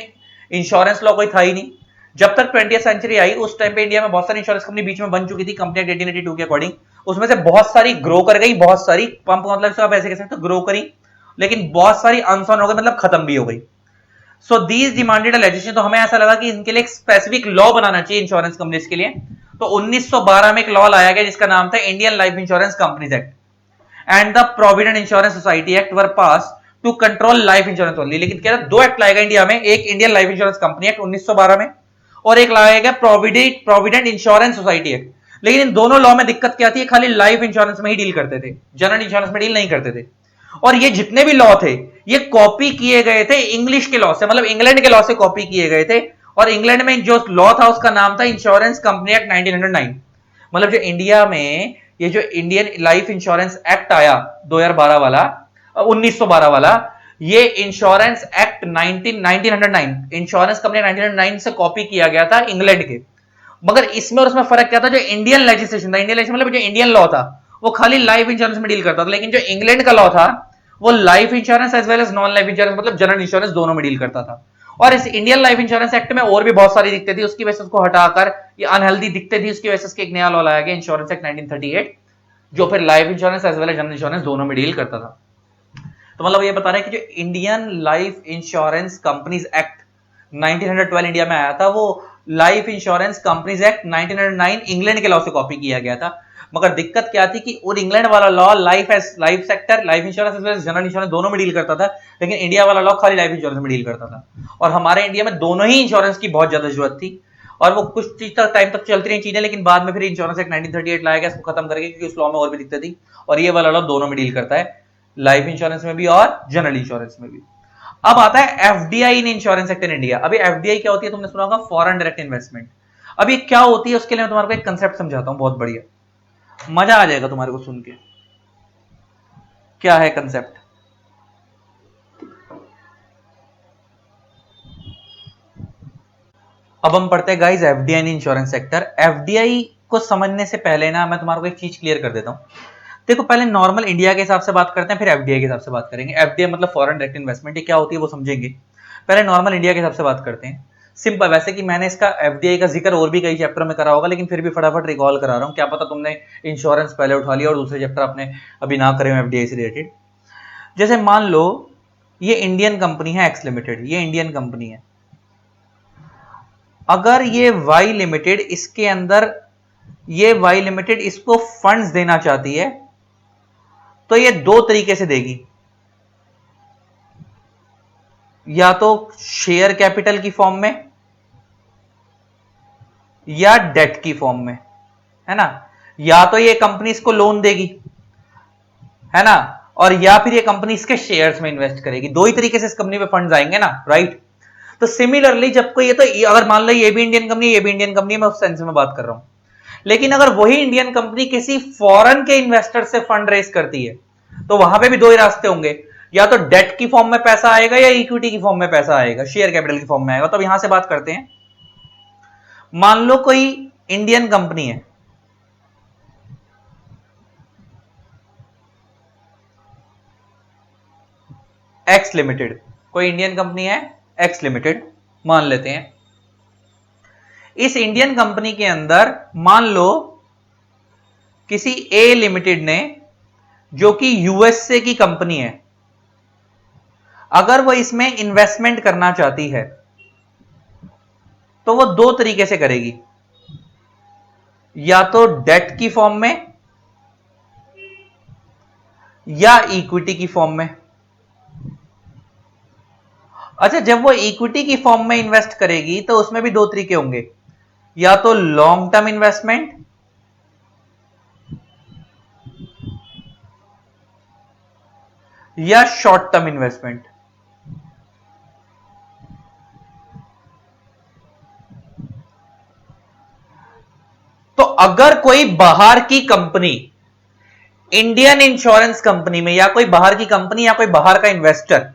इंश्योरेंस लॉ कोई था ही नहीं। जब तक 20th सेंचुरी आई उस टाइम पे इंडिया में बहुत सारी इंश्योरेंस कंपनी बीच में बन चुकी थी, कंपनी 1882 के अकॉर्डिंग। उसमें से बहुत सारी ग्रो कर गई, बहुत सारी पंप मतलब आप ऐसे कह सकते हो ग्रो करी, लेकिन बहुत सारी अनसाउंड हो गई, मतलब खत्म भी हो गई। सो दीज डिमांडेड लेजिस्लेशन, तो हमें ऐसा लगा कि इनके लिए एक स्पेसिफिक लॉ बनाना चाहिए इंश्योरेंस कंपनीज के लिए। तो 1912 में एक लॉ लाया गया जिसका नाम था Indian life insurance companies act and the provident insurance society act were pass to control life insurance only. लेकिन कह रहा दो एक्ट लाए गए इंडिया में, एक Indian life insurance company act 1912 में, और एक लाया गया प्रोविडेंट इंश्योरेंस सोसाइटी एक्ट। लेकिन इन दोनों लॉ में दिक्कत क्या थी? खाली लाइफ इंश्योरेंस में ही डील करते थे, जनरल इंश्योरेंस में डील नहीं करते थे। और ये जितने भी लॉ थे ये कॉपी किए गए थे इंग्लिश के लॉ से, मतलब इंग्लैंड के लॉ से कॉपी किए गए थे। और इंग्लैंड में जो लॉ था उसका नाम था इंश्योरेंस कंपनी एक्ट 1909। मतलब जो इंडिया में ये जो इंडियन लाइफ इंश्योरेंस एक्ट आया 2012 वाला, 1912 वाला, ये इंश्योरेंस एक्ट 1909 इंश्योरेंस कंपनी 1909 से कॉपी किया गया था इंग्लैंड के। मगर इसमें और उसमें फर्क क्या था? जो इंडियन लेजिस्लेशन था, इंडियन मतलब जो इंडियन लॉ था, वो खाली लाइफ इंश्योरेंस में डील करता था, लेकिन जो इंग्लैंड का लॉ था वो life insurance as well as non life insurance मतलब जनरल इंश्योरेंस दोनों में डील करता था। और इस इंडियन लाइफ इंश्योरेंस एक्ट में और भी बहुत सारी दिक्कतें थी, उसकी वजह से उसको हटाकर ये अनहेल्दी दिक्कतें थी, उसकी वजह से एक नया लॉ लाया गया इंश्योरेंस एक्ट 1938, जो फिर life insurance as well as general insurance दोनों में डील करता था। तो मतलब ये बता रहे हैं कि जो Indian life insurance companies act 1912 India में आया था, वो life insurance companies act 1909 England के लॉ से कॉपी किया गया था। मगर दिक्कत क्या थी कि वो इंग्लैंड वाला law life sector, life insurance as well as general insurance दोनों में डील करता था, लेकिन इंडिया वाला लॉ खाली लाइफ इंश्योरेंस में डील करता था। और हमारे इंडिया में दोनों ही इंश्योरेंस की बहुत ज्यादा जरूरत थी, और वो कुछ चीज तक टाइम तक चलती रही चीजें, लेकिन बाद में फिर इंश्योरेंस एक्ट 1938 लाया गया इसको खत्म करके, क्योंकि उस लॉ में और भी दिक्कत थी। और ये वाला लॉ दोनों में डील करता है, लाइफ इंश्योरेंस में भी और जनरल इंश्योरेंस में भी। अब आता है FDI in insurance sector India. अभी एफडीआई क्या होती है? तुमने सुना होगा फॉरेन डायरेक्ट इन्वेस्टमेंट। अब ये क्या होती है उसके लिए मैं तुम्हारे को एक कंसेप्ट समझाता हूं, बहुत बढ़िया, मजा आ जाएगा तुम्हारे को सुन के। क्या है कंसेप्ट? अब हम पढ़ते हैं guys FDI in insurance sector. FDI को समझने से पहले ना मैं तुम्हारे को एक चीज क्लियर कर देता हूं। देखो पहले नॉर्मल इंडिया के हिसाब से बात करते हैं, फिर एफडीआई के हिसाब से बात करेंगे। एफडीआई मतलब फॉरेन डायरेक्ट इन्वेस्टमेंट, ये क्या होती है वो समझेंगे। पहले नॉर्मल इंडिया के हिसाब से बात करते हैं। सिंपल, वैसे कि मैंने इसका एफडीआई का जिक्र और भी कई चैप्टर में करा होगा, लेकिन फिर भी फटाफट रिकॉल करा रहा हूं, क्या पता तुमने इंश्योरेंस पहले उठा लिया और दूसरे चैप्टर आपने अभी ना करे हो एफडीआई से रिलेटेड। जैसे मान लो ये इंडियन कंपनी है एक्स लिमिटेड, ये इंडियन कंपनी है। अगर ये वाई लिमिटेड इसके अंदर, ये वाई लिमिटेड इसको फंड्स देना चाहती है, तो ये दो तरीके से देगी। या तो शेयर कैपिटल की फॉर्म में, या डेट की फॉर्म में, है ना। या तो ये कंपनी इसको लोन देगी, है ना, और या फिर ये कंपनी इसके शेयर्स में इन्वेस्ट करेगी। दो ही तरीके से इस कंपनी पे फंड्स आएंगे ना, राइट। तो सिमिलरली जब कोई ये तो अगर मान लो ये भी इंडियन कंपनी, ये भी इंडियन कंपनी, मैं उस सेंस में बात कर रहा हूं। लेकिन अगर वही इंडियन कंपनी किसी फॉरेन के इन्वेस्टर से फंड रेज करती है तो वहां पे भी दो ही रास्ते होंगे, या तो डेट की फॉर्म में पैसा आएगा या इक्विटी की फॉर्म में पैसा आएगा, शेयर कैपिटल की फॉर्म में आएगा। तो अब यहां से बात करते हैं, मान लो कोई इंडियन कंपनी है, एक्स लिमिटेड, कोई इंडियन कंपनी है एक्स लिमिटेड मान लेते हैं। इस इंडियन कंपनी के अंदर मान लो किसी ए लिमिटेड ने, जो कि यूएसए की कंपनी है, अगर वो इसमें इन्वेस्टमेंट करना चाहती है तो वो दो तरीके से करेगी, या तो डेट की फॉर्म में या इक्विटी की फॉर्म में। अच्छा, जब वो इक्विटी की फॉर्म में इन्वेस्ट करेगी तो उसमें भी दो तरीके होंगे, या तो लॉन्ग टर्म इन्वेस्टमेंट या शॉर्ट टर्म इन्वेस्टमेंट। तो अगर कोई बाहर की कंपनी इंडियन इंश्योरेंस कंपनी में, या कोई बाहर की कंपनी या कोई बाहर का इन्वेस्टर,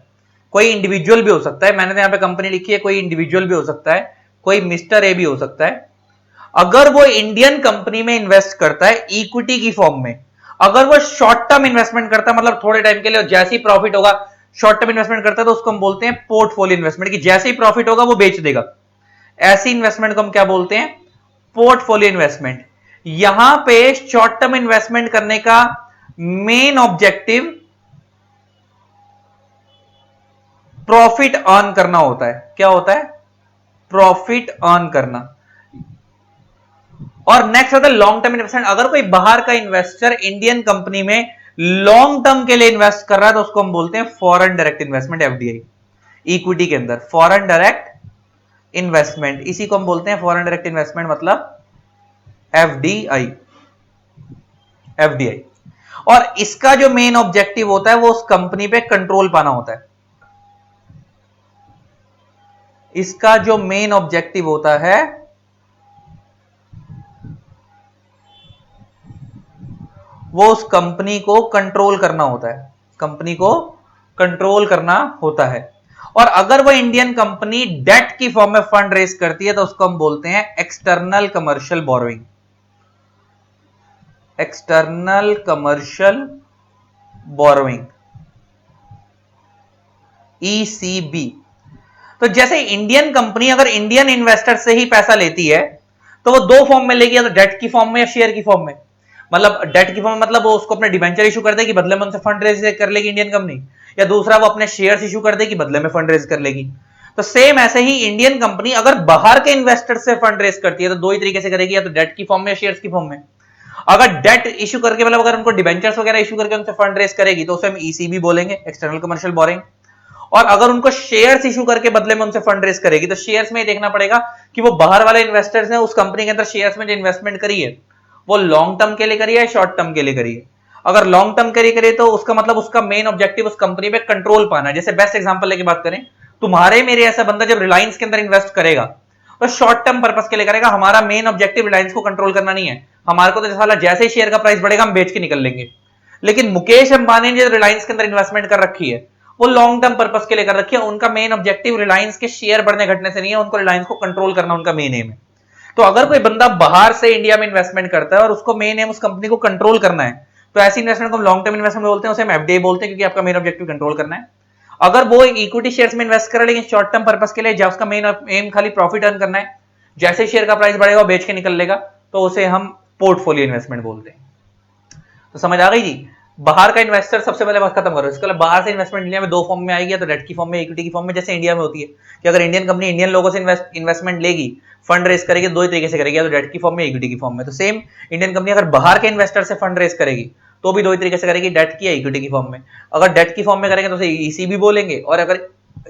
कोई इंडिविजुअल भी हो सकता है, मैंने तो यहां पे कंपनी लिखी है, कोई इंडिविजुअल भी हो सकता है, कोई मिस्टर ए भी हो सकता है, अगर वो इंडियन कंपनी में इन्वेस्ट करता है इक्विटी की फॉर्म में, अगर वो शॉर्ट टर्म इन्वेस्टमेंट करता है, मतलब थोड़े टाइम के लिए, जैसे ही प्रॉफिट होगा शॉर्ट टर्म इन्वेस्टमेंट करता है, तो उसको हम बोलते हैं पोर्टफोलियो इन्वेस्टमेंट, कि जैसे ही प्रॉफिट होगा वो बेच देगा। ऐसी इन्वेस्टमेंट को हम क्या बोलते हैं? Portfolio investment. यहां पे शॉर्ट टर्म इन्वेस्टमेंट करने का मेन ऑब्जेक्टिव प्रॉफिट अर्न करना होता है। क्या होता है? प्रॉफिट अर्न करना। और नेक्स्ट आता है लॉन्ग टर्म इन्वेस्टमेंट। अगर कोई बाहर का इन्वेस्टर इंडियन कंपनी में लॉन्ग टर्म के लिए इन्वेस्ट कर रहा है तो उसको हम बोलते हैं foreign direct investment, FDI. Equity के अंदर फॉरेन डायरेक्ट इन्वेस्टमेंट, इसी को हम बोलते हैं फॉरेन डायरेक्ट इन्वेस्टमेंट, मतलब एफडीआई। एफडीआई। और इसका जो मेन ऑब्जेक्टिव होता है वो उस कंपनी पे कंट्रोल पाना होता है। इसका जो मेन ऑब्जेक्टिव होता है वो उस कंपनी को कंट्रोल करना होता है, कंपनी को कंट्रोल करना होता है। और अगर वो इंडियन कंपनी डेट की फॉर्म में फंड रेज करती है तो उसको हम बोलते हैं external commercial borrowing. External commercial borrowing, ECB. तो जैसे इंडियन कंपनी अगर इंडियन इन्वेस्टर से ही पैसा लेती है तो वो दो फॉर्म में लेगी, या तो डेट की फॉर्म में या शेयर की फॉर्म में। मतलब डेट की फॉर्म में मतलब वो उसको अपने डिबेंचर इशू कर देगी, बदले में उनसे फंड रेज कर लेगी इंडियन कंपनी, या दूसरा वो अपने शेयर्स इशू कर देगी, बदले में फंड रेज कर लेगी। तो सेम ऐसे ही इंडियन कंपनी अगर बाहर के इन्वेस्टर से फंड रेज करती है तो दो ही तरीके से करेगी, या तो डेट की फॉर्म में या शेयर्स की फॉर्म में। अगर डेट इशू करके, मतलब अगर उनको डिबेंचर्स वगैरह इशू करके उनसे फंड रेज करेगी तो उसे हम ईसीबी बोलेंगे, एक्सटर्नल कमर्शियल बोरिंग। और अगर उनको शेयर्स इशू करके बदले में उनसे फंड रेज करेगी तो शेयर्स में देखना पड़ेगा कि वो बाहर वाले इन्वेस्टर्स ने उस कंपनी के अंदर शेयर्स में जो इन्वेस्टमेंट करी है वो लॉन्ग टर्म के लिए करी है, शॉर्ट टर्म के लिए करी है। अगर लॉन्ग टर्म के लिए करी तो उसका मतलब उसका मेन ऑब्जेक्टिव उस कंपनी पे कंट्रोल पाना है। जैसे बेस्ट एग्जांपल लेके बात करें, तुम्हारे मेरे ऐसा बंदा जब रिलायंस के अंदर इन्वेस्ट करेगा तो शॉर्ट टर्म पर्पस के लिए करेगा। हमारा मेन ऑब्जेक्टिव रिलायंस को कंट्रोल करना नहीं है, हमारे को तो जैसे ही शेयर का प्राइस बढ़ेगा हम बेच के निकल लेंगे। लेकिन मुकेश अंबानी ने जो रिलायंस के अंदर इन्वेस्टमेंट कर रखी है वो लॉन्ग टर्म पर्पस के लिए कर रखी है। उनका मेन ऑब्जेक्टिव रिलायंस के शेयर बढ़ने घटने से नहीं है, उनको रिलायंस को कंट्रोल करना उनका मेन एम है। तो अगर कोई बंदा बाहर से इंडिया में इन्वेस्टमेंट करता है और उसको मेन एम उस कंपनी को कंट्रोल करना है तो ऐसी इन्वेस्टमेंट को हम लॉन्ग टर्म इन्वेस्टमेंट बोलते हैं, उसे हम एफडीआई बोलते हैं, क्योंकि आपका मेन ऑब्जेक्टिव कंट्रोल करना है। अगर वो इक्विटी शेयर्स में इन्वेस्ट करे लेकिन शॉर्ट टर्म पर्पस के लिए, जब उसका मेन एम खाली प्रॉफिट अर्न करना है, जैसे शेयर का प्राइस बढ़ेगा बेच के निकल लेगा, तो उसे हम पोर्टफोलियो इन्वेस्टमेंट बोलते हैं। तो समझ आ गई जी? बाहर का इन्वेस्टर सबसे पहले बात खत्म करो। इसके अलावा बाहर से इन्वेस्टमेंट इंडिया में दो फॉर्म में आएगी, तो डेट की फॉर्म में, इक्विटी की फॉर्म में, जैसे इंडिया में होती है कि अगर इंडियन कंपनी इंडियन लोगों से इन्वेस्टमेंट लेगी, फंड रेज करेगी, दो ही तरीके से करेगी, या तो डेट की फॉर्म में, इक्विटी की फॉर्म में। तो सेम इंडियन कंपनी अगर बाहर के इन्वेस्टर से फंड रेज करेगी तो भी दो ही तरीके से करेगी, डेट की या इक्विटी की फॉर्म में। अगर डेट की फॉर्म में करेंगे तो उसे ईसीबी बोलेंगे, और अगर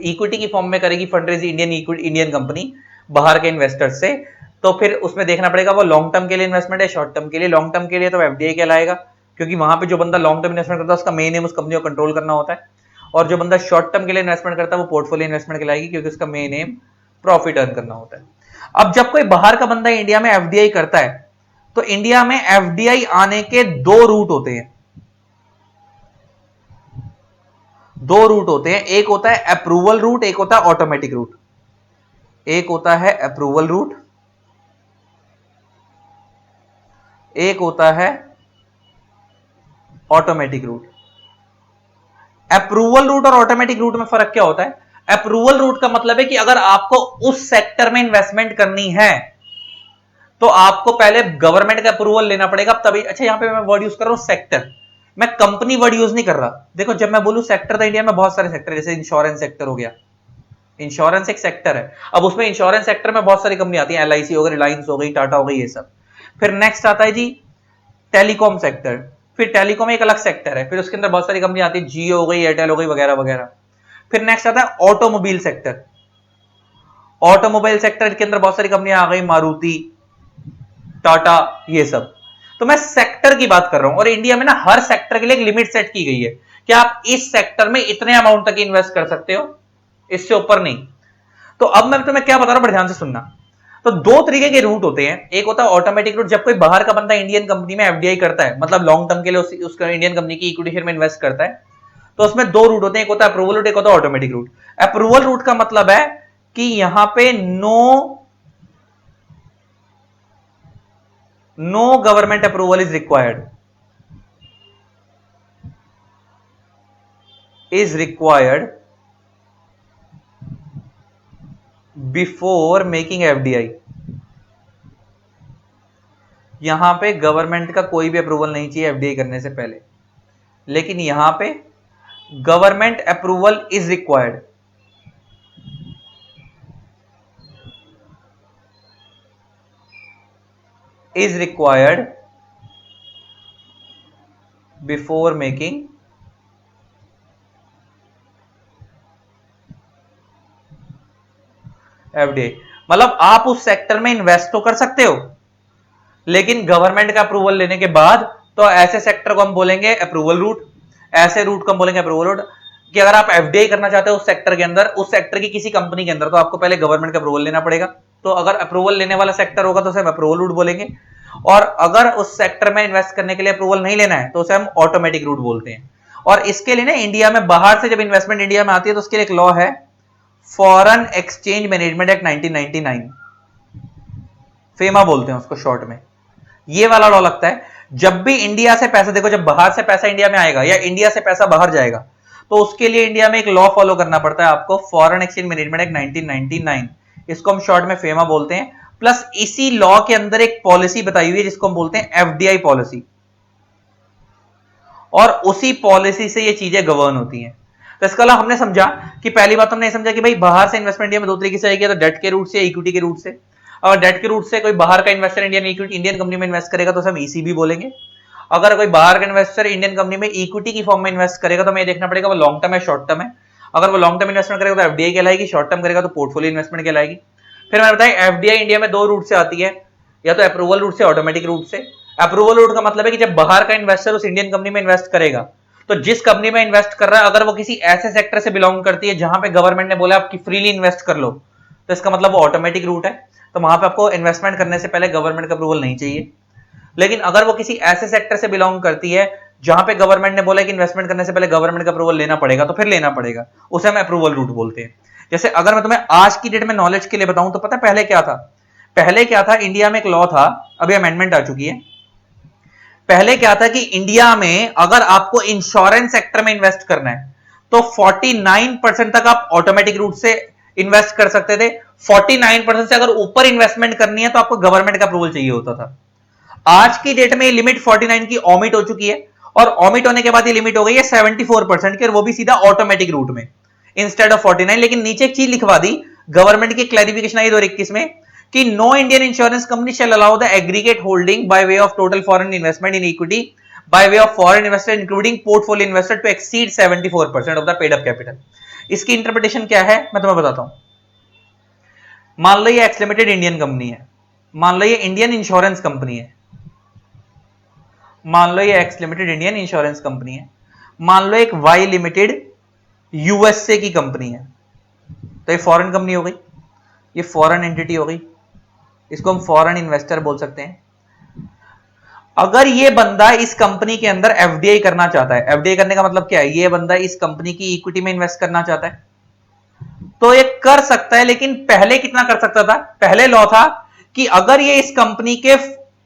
इक्विटी की फॉर्म में करेगी फंड रेज इंडियन कंपनी बाहर के इन्वेस्टर से, तो फिर उसमें देखना पड़ेगा वो लॉन्ग टर्म के लिए इन्वेस्टमेंट है, शॉर्ट टर्म के लिए। लॉन्ग टर्म के लिए तो एफडीआई कहलाएगा, क्योंकि वहां पे जो बंदा लॉन्ग टर्म इन्वेस्टमेंट करता है उसका मेन एम उस कंपनी को कंट्रोल करना होता है, और जो बंदा शॉर्ट टर्म के लिए इन्वेस्टमेंट करता है वो पोर्टफोलियो इन्वेस्टमेंट कहलाएगी, क्योंकि उसका मेन एम प्रॉफिट अर्न करना होता है। अब जब कोई बाहर का बंदा इंडिया में एफडीआई करता है, तो इंडिया में एफडीआई आने के दो रूट होते हैं, दो रूट होते हैं। एक होता है अप्रूवल रूट, एक होता है ऑटोमेटिक रूट। एक होता है अप्रूवल रूट, एक होता है ऑटोमेटिक रूट। अप्रूवल रूट और ऑटोमेटिक रूट में फर्क क्या होता है? अप्रूवल रूट का मतलब है कि अगर आपको उस सेक्टर में इन्वेस्टमेंट करनी है तो आपको पहले गवर्नमेंट का अप्रूवल लेना पड़ेगा तभी। अच्छा, यहां पे मैं वर्ड यूज कर रहा हूं सेक्टर, मैं कंपनी वर्ड यूज नहीं कर रहा। देखो, जब मैं बोलूं सेक्टर, तो इंडिया में बहुत सारे सेक्टर, जैसे इंश्योरेंस सेक्टर हो गया, इंश्योरेंस एक सेक्टर है। अब उसमें इंश्योरेंस सेक्टर में बहुत सारी कंपनी आती है, एलआईसी हो गई, रिलायंस हो गई, टाटा हो गई, ये सब। फिर नेक्स्ट आता है जी टेलीकॉम सेक्टर, फिर टेलीकॉम एक अलग सेक्टर है, फिर उसके अंदर बहुत सारी कंपनी आती है, जियो हो गई, एयरटेल हो गई, वगैरह वगैरह। फिर नेक्स्ट आता है ऑटोमोबाइल सेक्टर, ऑटोमोबाइल सेक्टर के अंदर बहुत सारी कंपनियां आ गई, मारुति, टाटा, ये सब। तो मैं सेक्टर की बात कर रहा हूं, और इंडिया में ना हर सेक्टर के लिए एक लिमिट सेट की गई है कि आप इस सेक्टर में इतने अमाउंट तक इन्वेस्ट कर सकते हो, इससे ऊपर नहीं। तो अब मैं तुम्हें क्या बता रहा हूं, बड़े ध्यान से सुनना। तो दो तरीके के रूट होते हैं, एक होता है ऑटोमेटिक रूट, जब कोई बाहर का बंदा इंडियन कंपनी में एफडीआई करता है, मतलब लॉन्ग टर्म के लिए उसका इंडियन कंपनी की इक्विटी शेयर में इन्वेस्ट करता है, तो उसमें दो रूट होते हैं, एक होता है अप्रूवल रूट, एक होता है ऑटोमेटिक रूट। अप्रूवल रूट का मतलब है कि यहां पे no government approval is required, before making FDI. यहां पे गवर्नमेंट का कोई भी अप्रूवल नहीं चाहिए एफडीआई करने से पहले, लेकिन यहां पे government approval is required, before making FDI. मतलब आप उस सेक्टर में इन्वेस्ट तो कर सकते हो, लेकिन गवर्नमेंट का अप्रूवल लेने के बाद। तो ऐसे सेक्टर को हम बोलेंगे अप्रूवल रूट, ऐसे रूट को हम बोलेंगे अप्रूवल रूट। कि अगर आप एफडीआई करना चाहते हो उस सेक्टर के अंदर, उस सेक्टर की किसी कंपनी के अंदर, तो आपको पहले गवर्नमेंट का अप्रूवल लेना पड़ेगा। तो अगर अप्रूवल लेने वाला सेक्टर होगा तो उसे हम अप्रूवल रूट बोलेंगे, और अगर उस सेक्टर में इन्वेस्ट करने के लिए अप्रूवल नहीं लेना है तो उसे हम ऑटोमेटिक रूट बोलते हैं। और इसके लिए ना इंडिया में बाहर से जब इन्वेस्टमेंट इंडिया में आती है तो उसके लिए एक लॉ है, foreign exchange management act 1999, FEMA बोलते हैं उसको शॉर्ट में। ये वाला लॉ लगता है जब भी इंडिया से पैसा, देखो जब बाहर से पैसा इंडिया में आएगा या इंडिया से पैसा बाहर जाएगा, तो उसके लिए इंडिया में एक लॉ फॉलो करना पड़ता है आपको, फॉरेन एक्सचेंज मैनेजमेंट एक्ट 1999, इसको हम शॉर्ट में फेमा बोलते हैं। प्लस इसी लॉ के अंदर एक पॉलिसी बताई हुई है जिसको हम बोलते हैं एफडीआई पॉलिसी, और उसी पॉलिसी से ये चीजें गवर्न होती हैं। तो इसका अलावा हमने समझा कि पहली बात हमने समझा कि भाई बाहर से इन्वेस्टमेंट इंडिया में दो तरीके से आएगी, तो डेट के रूट से, इक्विटी के रूट से। अगर डेट के रूट से कोई बाहर का इन्वेस्टर इंडियन कंपनी में इन्वेस्ट करेगा तो हम ईसीबी बोलेंगे। अगर कोई बाहर का इन्वेस्टर इंडियन कंपनी में इक्विटी की फॉर्म में इन्वेस्ट करेगा तो हमें देखना पड़ेगा वो लॉन्ग टर्म है, शॉर्ट टर्म है। अगर वो लॉन्ग टर्म इन्वेस्टमेंट करेगा तो एफडीआई कहलाएगी, शॉर्ट टर्म करेगा तो पोर्टफोलियो इन्वेस्टमेंट कहलाएगी। फिर मैंने बताया एफडीआई इंडिया में दो रूट से आती है, या तो अप्रूवल रूट से, ऑटोमेटिक रूट से। अप्रूवल रूट का मतलब है कि जब बाहर का इन्वेस्टर उस इंडियन कंपनी में इन्वेस्ट करेगा, तो जिस कंपनी में इन्वेस्ट कर रहा है अगर वो किसी ऐसे सेक्टर से बिलोंग करती है जहां पे गवर्नमेंट ने बोला आपकी फ्रीली इन्वेस्ट कर लो, तो इसका मतलब वो ऑटोमेटिक रूट है। तो वहां पे आपको इन्वेस्टमेंट करने से पहले गवर्नमेंट का अप्रूवल नहीं चाहिए। लेकिन अगर वो किसी ऐसे सेक्टर से बिलोंग करती है जहां पे गवर्नमेंट ने बोला कि इन्वेस्टमेंट करने से पहले गवर्नमेंट का अप्रूवल लेना पड़ेगा, तो फिर लेना पड़ेगा, उसे हम अप्रूवल रूट बोलते हैं। जैसे अगर मैं तुम्हें आज की डेट में नॉलेज के लिए बताऊं तो पता है पहले क्या था? पहले क्या था, इंडिया में एक लॉ था, अभी अमेंडमेंट आ चुकी है। पहले क्या था कि इंडिया में अगर आपको इंश्योरेंस सेक्टर में इन्वेस्ट करना है तो 49% तक आप ऑटोमेटिक रूट से इन्वेस्ट कर सकते थे। 49% से अगर ऊपर इन्वेस्टमेंट करनी है तो आपको गवर्नमेंट का अप्रूवल चाहिए होता था। आज की डेट में लिमिट 49 की ऑमिट हो चुकी है, और ऑमिट होने के बाद ये लिमिट हो गई है 74% की, और वो भी सीधा ऑटोमेटिक रूट में इंस्टेड ऑफ 49। लेकिन नीचे एक चीज लिखवा दी, गवर्नमेंट की क्लैरिफिकेशन आई 2021 में कि no Indian insurance company shall allow the aggregate holding by way of total foreign investment in equity by way of foreign investor including portfolio investor to exceed 74% of the paid up capital. इसकी interpretation क्या है मैं तुम्हें बताता हूं। मान लो ये x limited Indian company है, मान लो ये इंडियन इंश्योरेंस कंपनी है, मान लो ये x limited Indian insurance company है, मान लो एक वाई लिमिटेड यूएसए की कंपनी है, तो ये फॉरेन कंपनी हो गई, ये फॉरेन एंटिटी हो गई, इसको हम फॉरेन इन्वेस्टर बोल सकते हैं। अगर ये बंदा इस कंपनी के अंदर एफडीआई करना चाहता है, एफडीआई करने का मतलब क्या है, ये बंदा इस कंपनी की इक्विटी में इन्वेस्ट करना चाहता है, तो ये कर सकता है। लेकिन पहले कितना कर सकता था, पहले लॉ था कि अगर ये इस कंपनी के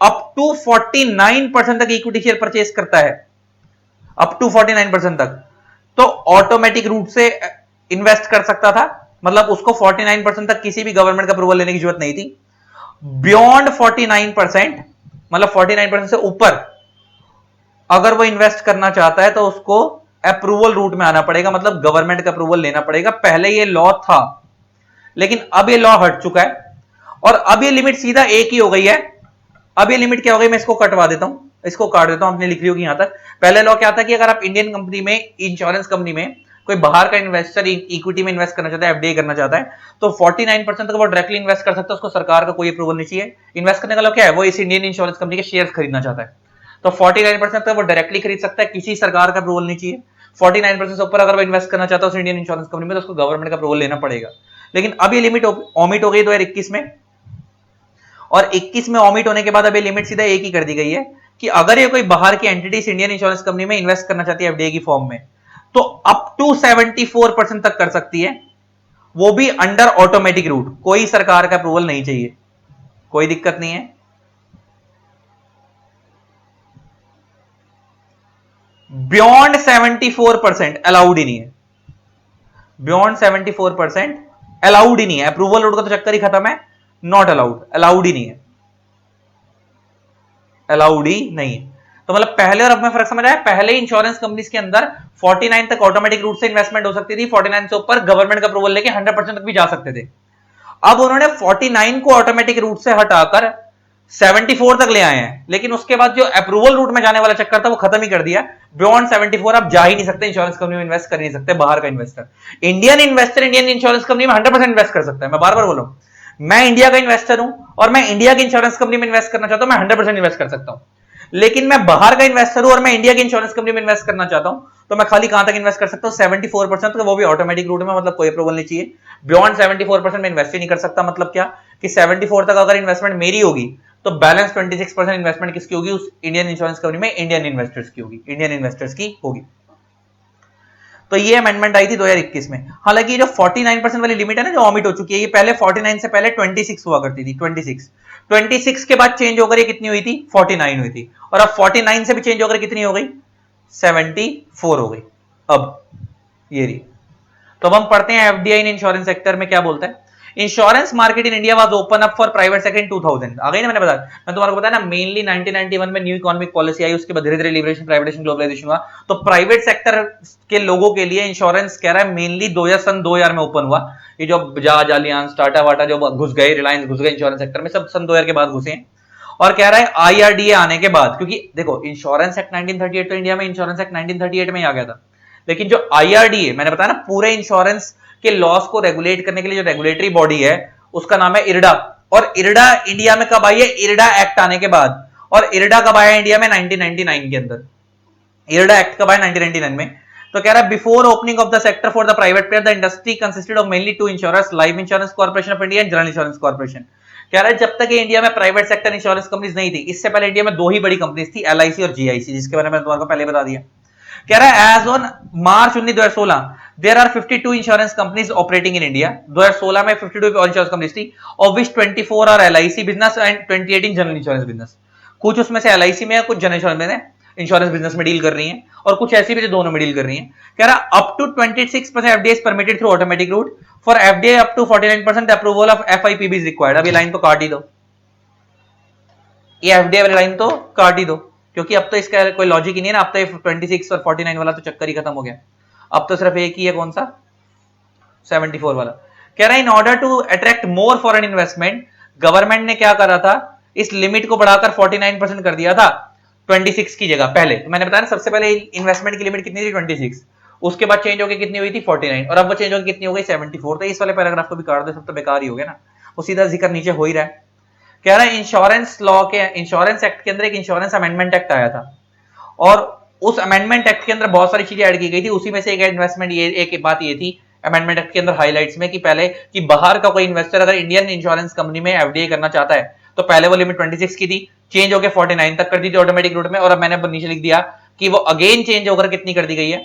अप टू 49% तक इक्विटी शेयर परचेज करता है, अप टू 49% तक, तो ऑटोमेटिक रूट से इन्वेस्ट कर सकता था। मतलब उसको 49% तक किसी भी गवर्नमेंट का अप्रूवल लेने की जरूरत नहीं थी। बियॉन्ड 49%, मतलब 49% से ऊपर अगर वो इन्वेस्ट करना चाहता है तो उसको अप्रूवल रूट में आना पड़ेगा, मतलब गवर्नमेंट का अप्रूवल लेना पड़ेगा। पहले ये लॉ था, लेकिन अब ये लॉ हट चुका है और अब ये लिमिट सीधा एक ही हो गई है। अब ये लिमिट क्या हो गई, मैं इसको कटवा देता हूं, इसको काट देता हूं, आपने लिख ली होगी यहां तक। पहले लॉ क्या था कि अगर आप इंडियन कंपनी में, इंश्योरेंस कंपनी में कोई बाहर का इन्वेस्टर इक्विटी में इन्वेस्ट करना चाहता है, एफडीआई करना चाहता है, तो 49% तक वो डायरेक्टली इन्वेस्ट कर सकता है, उसको सरकार का कोई अप्रूवल नहीं चाहिए। इन्वेस्ट करने का लॉ क्या है, वो इस इंडियन इंश्योरेंस कंपनी के शेयर खरीदना चाहता है, तो 49% तक वो डायरेक्टली खरीद सकता है, किसी सरकार का अप्रूवल नहीं चाहिए। 49% से ऊपर अगर वो इन्वेस्ट करना चाहता है उस इंडियन इंश्योरेंस कंपनी में, तो उसको गवर्नमेंट का अप्रूवल लेना पड़ेगा। लेकिन अब ये लिमिट ओमिट हो गई 2021 में, और 21 में ओमिट होने के बाद अब ये लिमिट सीधा एक ही कर दी गई है कि अगर ये कोई बाहर की एंटिटी इंडियन इंश्योरेंस कंपनी में इन्वेस्ट करना चाहती है एफडीआई की फॉर्म में, तो अप टू 74% तक कर सकती है, वो भी अंडर ऑटोमेटिक रूट, कोई सरकार का अप्रूवल नहीं चाहिए, कोई दिक्कत नहीं है। बियॉन्ड 74% अलाउड ही नहीं है, बियॉन्ड 74% अलाउड ही नहीं है, अप्रूवल रूट का तो चक्कर ही खत्म है, नॉट अलाउड, अलाउड ही नहीं है, अलाउड ही नहीं है। तो मतलब पहले और अब में फर्क समझ आया। पहले इंश्योरेंस कंपनीज के अंदर 49 तक ऑटोमेटिक रूट से इन्वेस्टमेंट हो सकती थी, 49 से ऊपर गवर्नमेंट का अप्रूवल लेके 100% तक भी जा सकते थे। अब उन्होंने 49 को ऑटोमेटिक रूट से हटाकर 74 तक ले आए हैं, लेकिन उसके बाद जो अप्रूवल रूट में जाने वाला चक्कर था वो खत्म ही कर दिया। बियॉन्ड 74 आप जा ही नहीं सकते, इंश्योरेंस कंपनी में इन्वेस्ट कर नहीं सकते बाहर का investor. Indian investor Indian insurance company में 100% इन्वेस्ट कर सकता है। मैं बार बार बोल रहा हूं, मैं इंडिया का इन्वेस्टर हूं और मैं इंडिया की इंश्योरेंस कंपनी में इन्वेस्ट करना चाहता हूं, मैं 100% इन्वेस्ट कर सकता हूं। लेकिन मैं बाहर का इन्वेस्टर हूं और मैं इंडिया की इंश्योरेंस कंपनी में इन्वेस्ट करना चाहता हूं, तो मैं खाली कहां तक इन्वेस्ट कर सकता हूं, 74% तक, वो भी ऑटोमेटिक रूट में, मतलब कोई अप्रूवल नहीं चाहिए। बियॉन्ड 74% में इन्वेस्ट ही नहीं कर सकता। मतलब क्या कि 74 तक अगर इन्वेस्टमेंट मेरी होगी तो बैलेंस 26% इन्वेस्टमेंट किसकी होगी, उस इंडियन इंश्योरेंस कंपनी में, इंडियन इन्वेस्टर्स की होगी, इंडियन इन्वेस्टर्स की होगी। तो ये अमेंडमेंट आई थी 2021 में। हालांकि ये जो 49% वाली लिमिट है ना, जो ऑमिट हो चुकी है, ये पहले 49 से पहले 26 हुआ करती थी, 26 के बाद चेंज होकर ये कितनी हुई थी, 49 हुई थी, और अब 49 से भी चेंज होकर कितनी हो गई, 74 हो गई। अब ये रही। तो अब हम पढ़ते हैं एफडीआई इन इंश्योरेंस सेक्टर में क्या बोलता है। Insurance market in India was open up for private sector in 2000। आ गई ना, मैंने बताया, मैं तुम्हारे को बताया ना, मेनली 1991 में न्यू इकोनॉमिक पॉलिसी आई, उसके बाद धीरे धीरे लिबरेशन, प्राइवेटाइजेशन, ग्लोबलाइजेशन हुआ। तो प्राइवेट सेक्टर के लोगों के लिए इंश्योरेंस कह रहा है मेनली 2000 में ओपन हुआ। ये जो बजाज, अलियांज, टाटा वाटा जो घुस गए, रिलायंस घुस गए इंश्योरेंस सेक्टर में, सब सन 2000 के बाद घुसे हैं। और कह रहा है आईआरडीए आने के बाद, क्योंकि देखो इंश्योरेंस एक्ट 1938 तो इंडिया में इंश्योरेंस एक्ट 1938 में ही आ गया था, लेकिन जो आईआरडीए, मैंने बताया ना, पूरे इंश्योरेंस के लॉस को रेगुलेट करने के लिए जो रेगुलेटरी बॉडी है उसका नाम है इरडा। और इरडा इंडिया में कब आई है, इरडा एक्ट आने के बाद। और इरडा कब आया इंडिया में, 1999 के अंदर। इरडा एक्ट कब आया, 1999 में। तो कह रहा है before opening of the sector for the private player, the industry consisted of mainly two insurance, life insurance corporation of India and general insurance corporation. कह रहा है जब तक इंडिया में प्राइवेट सेक्टर इंश्योरेंस कंपनीज नहीं थी, इससे पहले इंडिया में दो ही बड़ी कंपनीज थी, एलआईसी और जीआईसी, जिसके बारे में तुम्हारे को पहले बता दिया। कह रहा है as on March 19 2016 there are 52 insurance companies operating in India. 2016 में 52 इंश्योरेंस कंपनीज थी, of which 24 are LIC business and 28 in general insurance business. कुछ उसमें से एलआईसी में है, कुछ जनरल इंश्योरेंस में है, इंश्योरेंस बिजनेस में डील कर रही हैं, और कुछ ऐसी भी जो दोनों में डील कर रही हैं। कह रहा up to 26% FDI is permitted through automatic route, for FDI up to 49% approval of FIPB is required. अब ये लाइन तो काट ही दो, ये एफडीआई वाली लाइन तो काट ही दो, क्योंकि अब तो इसका कोई लॉजिक ही नहीं है ना। अब तो 26 और 49 वाला तो चक्कर ही खत्म हो गया। अब तो सिर्फ एक ही है, कौन सा, 74 वाला। कह रहा है in order to attract more foreign investment, government ने क्या करा था, इस लिमिट को बढ़ाकर 49% कर दिया था 26 की जगह। पहले तो मैंने बताया ना, सबसे पहले इन्वेस्टमेंट की लिमिट कितनी थी, 26, उसके बाद चेंज होकर कितनी हुई थी, 49, और अब वो चेंज होकर कितनी हो गई, 74। तो इस वाले पैराग्राफ को भी काट दो, सब तो बेकार ही हो गया ना, वो सीधा जिक्र नीचे हो ही रहा है। कह रहा है इंश्योरेंस लॉ के, इंश्योरेंस एक्ट के अंदर एक इंश्योरेंस अमेंडमेंट एक्ट आया था और उस अमेंडमेंट एक्ट के अंदर बहुत सारी चीजें ऐड की गई थी। उसी में से एक इन्वेस्टमेंट, ये एक बात ये थी अमेंडमेंट एक्ट के अंदर हाइलाइट्स में कि पहले कि बाहर का कोई इन्वेस्टर अगर इंडियन इंश्योरेंस कंपनी में एफडीआई करना चाहता है तो पहले वो लिमिट 26 की थी, चेंज होकर 49 तक कर दी थी ऑटोमेटिक रूट में, और अब मैंने नीचे लिख दिया कि वो अगेन चेंज होकर कितनी कर दी गई है,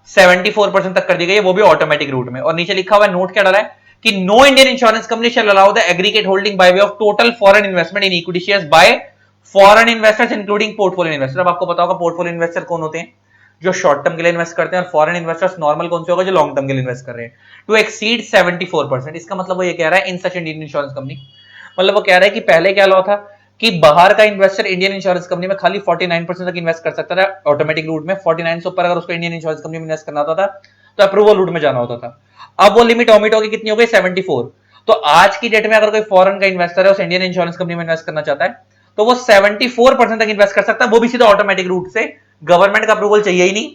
74% तक कर दी गई है, वो भी ऑटोमेटिक रूट में। और नीचे लिखा हुआ है, नोट क्या डाला है कि no Indian insurance company shall allow the aggregate holding by way of total foreign investment in equity shares by foreign investors including portfolio investor. अब आपको पता होगा पोर्टफोलियो इन्वेस्टर कौन होते हैं, जो शॉर्ट टर्म के लिए इन्वेस्ट करते हैं, और फॉरेन इन्वेस्टर्स नॉर्मल कौन से होगा, जो लॉन्ग टर्म के लिए इन्वेस्ट कर रहे हैं, टू एक्सीड 74%। इसका मतलब वो ये कह रहा है इन सच इंडियन इंश्योरेंस कंपनी, मतलब वो कह रहा है कि पहले क्या लॉ था कि बाहर का इन्वेस्टर इंडियन इंश्योरेंस कंपनी में खाली 49% तक इन्वेस्ट कर सकता था ऑटोमेटिक रूट में, 49 से ऊपर अगर उसको इंडियन इंश्योरेंस कंपनी में इन्वेस्ट करना होता था तो अप्रूवल रूट में जाना होता था। अब वो लिमिट ऑमिट होगी, कितनी हो गई, 74। तो आज की डेट में अगर कोई फॉरेन का इन्वेस्टर है उस इंडियन इंश्योरेंस कंपनी में इन्वेस्ट करना चाहता है तो वो 74% तक इन्वेस्ट कर सकता है, वो भी सीधा ऑटोमेटिक रूट से, गवर्नमेंट का अप्रूवल चाहिए ही नहीं,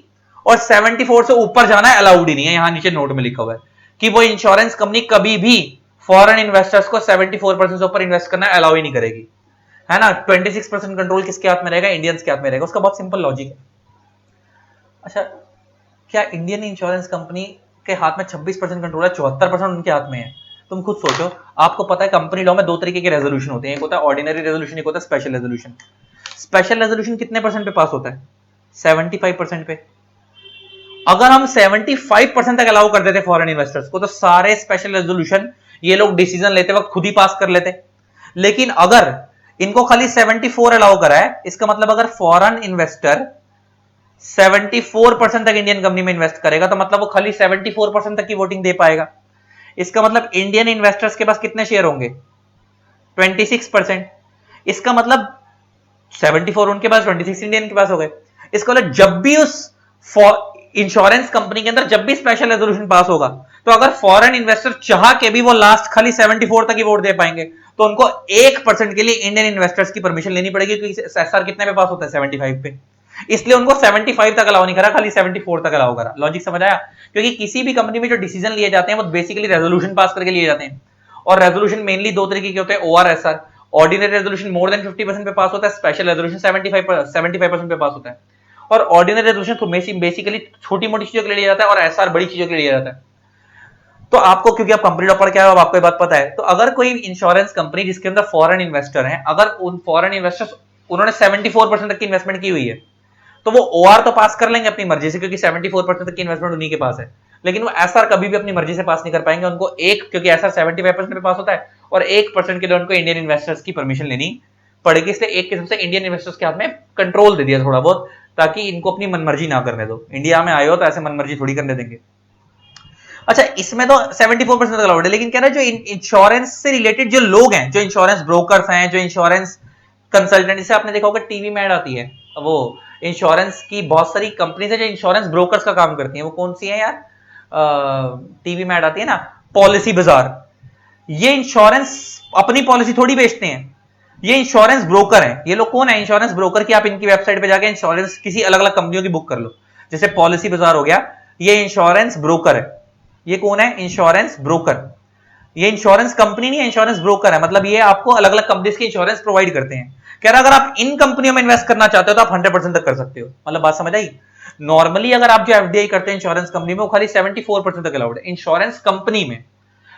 और 74 से ऊपर जाना है अलाउड ही नहीं है। यहां नीचे नोट में लिखा हुआ है कि वो इंश्योरेंस कंपनी कभी भी फॉरेन इन्वेस्टर्स को 74% से ऊपर इन्वेस्ट करना अलाउ ही नहीं करेगी, है ना। 26% कंट्रोल किसके हाथ में रहेगा, इंडियंस के हाथ में रहेगा। उसका बहुत सिंपल लॉजिक है। अच्छा, क्या इंडियन इंश्योरेंस कंपनी के हाथ में 26% कंट्रोल है, 74% उनके हाथ में है? तुम खुद सोचो। आपको पता है कंपनी लॉ में दो तरीके के रेजोल्यूशन होते हैं, एक होता है ऑर्डिनरी रेजोल्यूशन, एक होता है स्पेशल रेजोल्यूशन। स्पेशल रेजोल्यूशन कितने परसेंट पे पास होता है, 75% पे। अगर हम 75% तक अलाउ कर देते फॉरेन इन्वेस्टर्स को तो सारे स्पेशल रेजोल्यूशन ये लोग डिसीजन लेते वक्त खुद ही पास कर लेते। लेकिन अगर इनको खाली 74 अलाउ करा है, इसका मतलब अगर फॉरेन इन्वेस्टर 74% तक इंडियन कंपनी में इन्वेस्ट करेगा तो मतलब वो खाली 74% तक की वोटिंग दे पाएगा। इसका मतलब इंडियन इन्वेस्टर्स के पास कितने शेयर होंगे, 26%। इसका मतलब 74 उनके पास, 26 इंडियन के पास हो गए। इसका मतलब जब भी उस इंश्योरेंस कंपनी के अंदर जब भी स्पेशल रेजोल्यूशन पास होगा तो अगर फॉरेन इन्वेस्टर चाह के भी वो लास्ट खाली 74 तक ही वोट दे पाएंगे तो उनको 1% के लिए इंडियन इन्वेस्टर्स की परमिशन लेनी पड़ेगी, क्योंकि एसआर कितने पे पास होता है, 75 पे। इसलिए उनको 75 तक अलाउ नहीं करा, खाली 74 तक अलाउ करा। लॉजिक समझ आया? क्योंकि किसी भी कंपनी में जो डिसीजन लिए जाते हैं वो बेसिकली रेजोल्यूशन पास करके लिए जाते हैं, और रेजोल्यूशन मेनली दो तरीके के होते हैं, ओआरएसआर, ऑर्डिनरी रेजोल्यूशन मोर देन 50% पे पास होता है, स्पेशल रेजोल्यूशन 75% पे पास होता है। और ऑर्डिनरी रेजोल्यूशन बेसिकली छोटी मोटी चीजों के लिए लिया जाता है और एसआर बड़ी चीजों के लिए लिया जाता है। तो आपको, क्योंकि आप कंपनी लॉ पढ़ के आए हो, आपको ये बात पता है, तो अगर कोई इंश्योरेंस कंपनी जिसके अंदर फॉरेन इन्वेस्टर हैं, अगर उन फॉरेन इन्वेस्टर्स उन्होंने 74% तक की इन्वेस्टमेंट की हुई है तो वो ओआर तो पास कर लेंगे अपनी मर्जी से, क्योंकि 74% तक की इन्वेस्टमेंट उन्हीं के पास है। लेकिन वो एसआर कभी भी अपनी मर्जी से पास नहीं कर पाएंगे, उनको एक, क्योंकि एसआर 75% पे पास होता है और 1% के लिए उनको इंडियन इन्वेस्टर्स की परमिशन लेनी पड़ेगी। इसलिए एक किस्म से इंडियन इन्वेस्टर्स के हाथ में कंट्रोल दे दिया थोड़ा बहुत, ताकि इनको अपनी मनमर्जी ना करने दो। इंडिया में आए हो तो ऐसे मनमर्जी थोड़ी करने देंगे। अच्छा, इसमें तो 74% अलाउड है, लेकिन कह रहा है जो इंश्योरेंस से रिलेटेड जो लोग हैं, जो इंश्योरेंस ब्रोकर्स हैं, जो इंश्योरेंस कंसल्टेंट, जैसे आपने देखा होगा टीवी में ऐड आती है, वो इंश्योरेंस की बहुत सारी कंपनीज है जो इंश्योरेंस ब्रोकर्स का काम करती हैं। वो कौन सी है यार, टीवी में ऐड आती है ना, पॉलिसी बाजार। ये इंश्योरेंस अपनी पॉलिसी थोड़ी बेचते हैं, ये इंश्योरेंस ब्रोकर है। ये लोग कौन है, इंश्योरेंस ब्रोकर की आप इनकी वेबसाइट पे जाके इंश्योरेंस किसी अलग अलग कंपनियों की बुक कर लो, जैसे पॉलिसी बाजार हो गया, ये इंश्योरेंस ब्रोकर है। ये कौन है, इंश्योरेंस ब्रोकर। ये इंश्योरेंस कंपनी नहीं है, इंश्योरेंस ब्रोकर है। मतलब ये आपको अलग अलग कंपनीज के इंश्योरेंस प्रोवाइड करते हैं। कह रहा अगर आप इन कंपनियों में इन्वेस्ट करना चाहते हो तो आप 100% तक कर सकते हो। मतलब बात समझ आई? नॉर्मली अगर आप जो एफडीआई करते हैं इंश्योरेंस कंपनी में, वो खाली 74% तक अलाउड है। इंश्योरेंस कंपनी में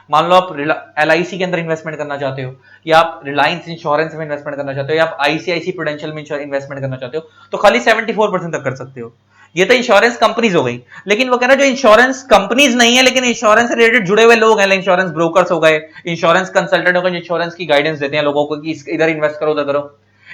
मान लो आप एलआईसी के अंदर इन्वेस्टमेंट करना चाहते हो, या आप रिलायंस इंश्योरेंस में इन्वेस्टमेंट करना चाहते हो, या आप आईसीआईसी प्रूडेंशियल में इन्वेस्टमेंट करना चाहते हो, तो खाली 74% तक कर सकते हो। ये तो इंश्योरेंस कंपनीज हो गई। लेकिन वो कह रहा है जो इंश्योरेंस कंपनीज नहीं है लेकिन इंश्योरेंस से रिलेटेड जुड़े हुए लोग हैं, इंश्योरेंस ब्रोकर्स हो गए, इंश्योरेंस कंसल्टेंट हो गए, जो इंश्योरेंस की गाइडेंस देते हैं लोगों को कि इधर इन्वेस्ट करो, उधर करो,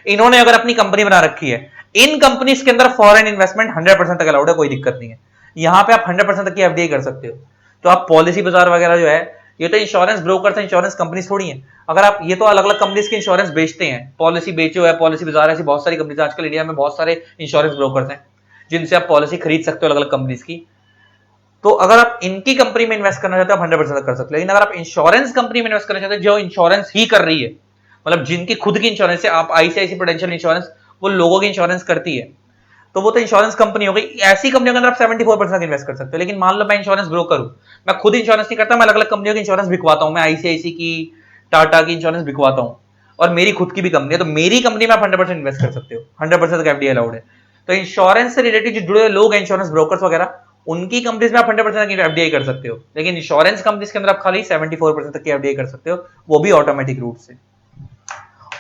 इन्होंने अगर अपनी कंपनी बना रखी है, इन कंपनीज के अंदर फॉरेन इन्वेस्टमेंट 100% तक अलाउड है, कोई दिक्कत नहीं है। यहां पे आप 100% तक की एफडीआई कर सकते हो। तो आप पॉलिसी बाजार वगैरह जो है, ये तो इंश्योरेंस ब्रोकर्स, इंश्योरेंस कंपनीज थोड़ी है। अगर आप, ये तो अलग अलग कंपनीज के इंश्योरेंस बेचते हैं, पॉलिसी बेचो है, पॉलिसी बाजार, ऐसी बहुत सारी कंपनीज आजकल इंडिया में, बहुत सारे इंश्योरेंस ब्रोकर्स हैं जिनसे आप पॉलिसी खरीद सकते हो अलग अलग कंपनीज की। तो अगर आप इनकी कंपनी में इन्वेस्ट करना चाहते हो आप 100% तक कर सकते हो। लेकिन अगर आप इंश्योरेंस कंपनी में इन्वेस्ट करना चाहते हो जो इंश्योरेंस ही कर रही है, मतलब जिनकी खुद की इंश्योरेंस है, आप आईसीआईसी प्रूडेंशियल इंश्योरेंस वो लोगों की इंश्योरेंस करती है, तो वो तो इंश्योरेंस कंपनी हो गई। ऐसी कंपनियों के अंदर आप 74% इन्वेस्ट कर सकते हो। लेकिन मान लो मैं इंश्योरेंस ब्रोकर हूं, मैं खुद इंश्योरेंस नहीं करता, मैं अलग अलग कंपनियों की इंश्योरेंस बिकवाता हूं, मैं आईसीआईसी की, टाटा की इंश्योरेंस बिकवाता हूं, और मेरी खुद की भी कंपनी है, तो मेरी कंपनी में आप 100% इन्वेस्ट कर सकते हो, 100% तक एफडीआई अलाउड है। तो इंश्योरेंस से रिलेटेड जो जुड़े हुए लोग हैं, इंश्योरेंस ब्रोकर्स वगैरह, उनकी कंपनीज में आप 100% एफडीआई कर सकते हो, लेकिन इंश्योरेंस कंपनीज के अंदर आप खाली 74% तक की एफडीआई कर सकते हो, वो भी ऑटोमेटिक रूट से।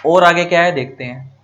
और आगे क्या है देखते हैं।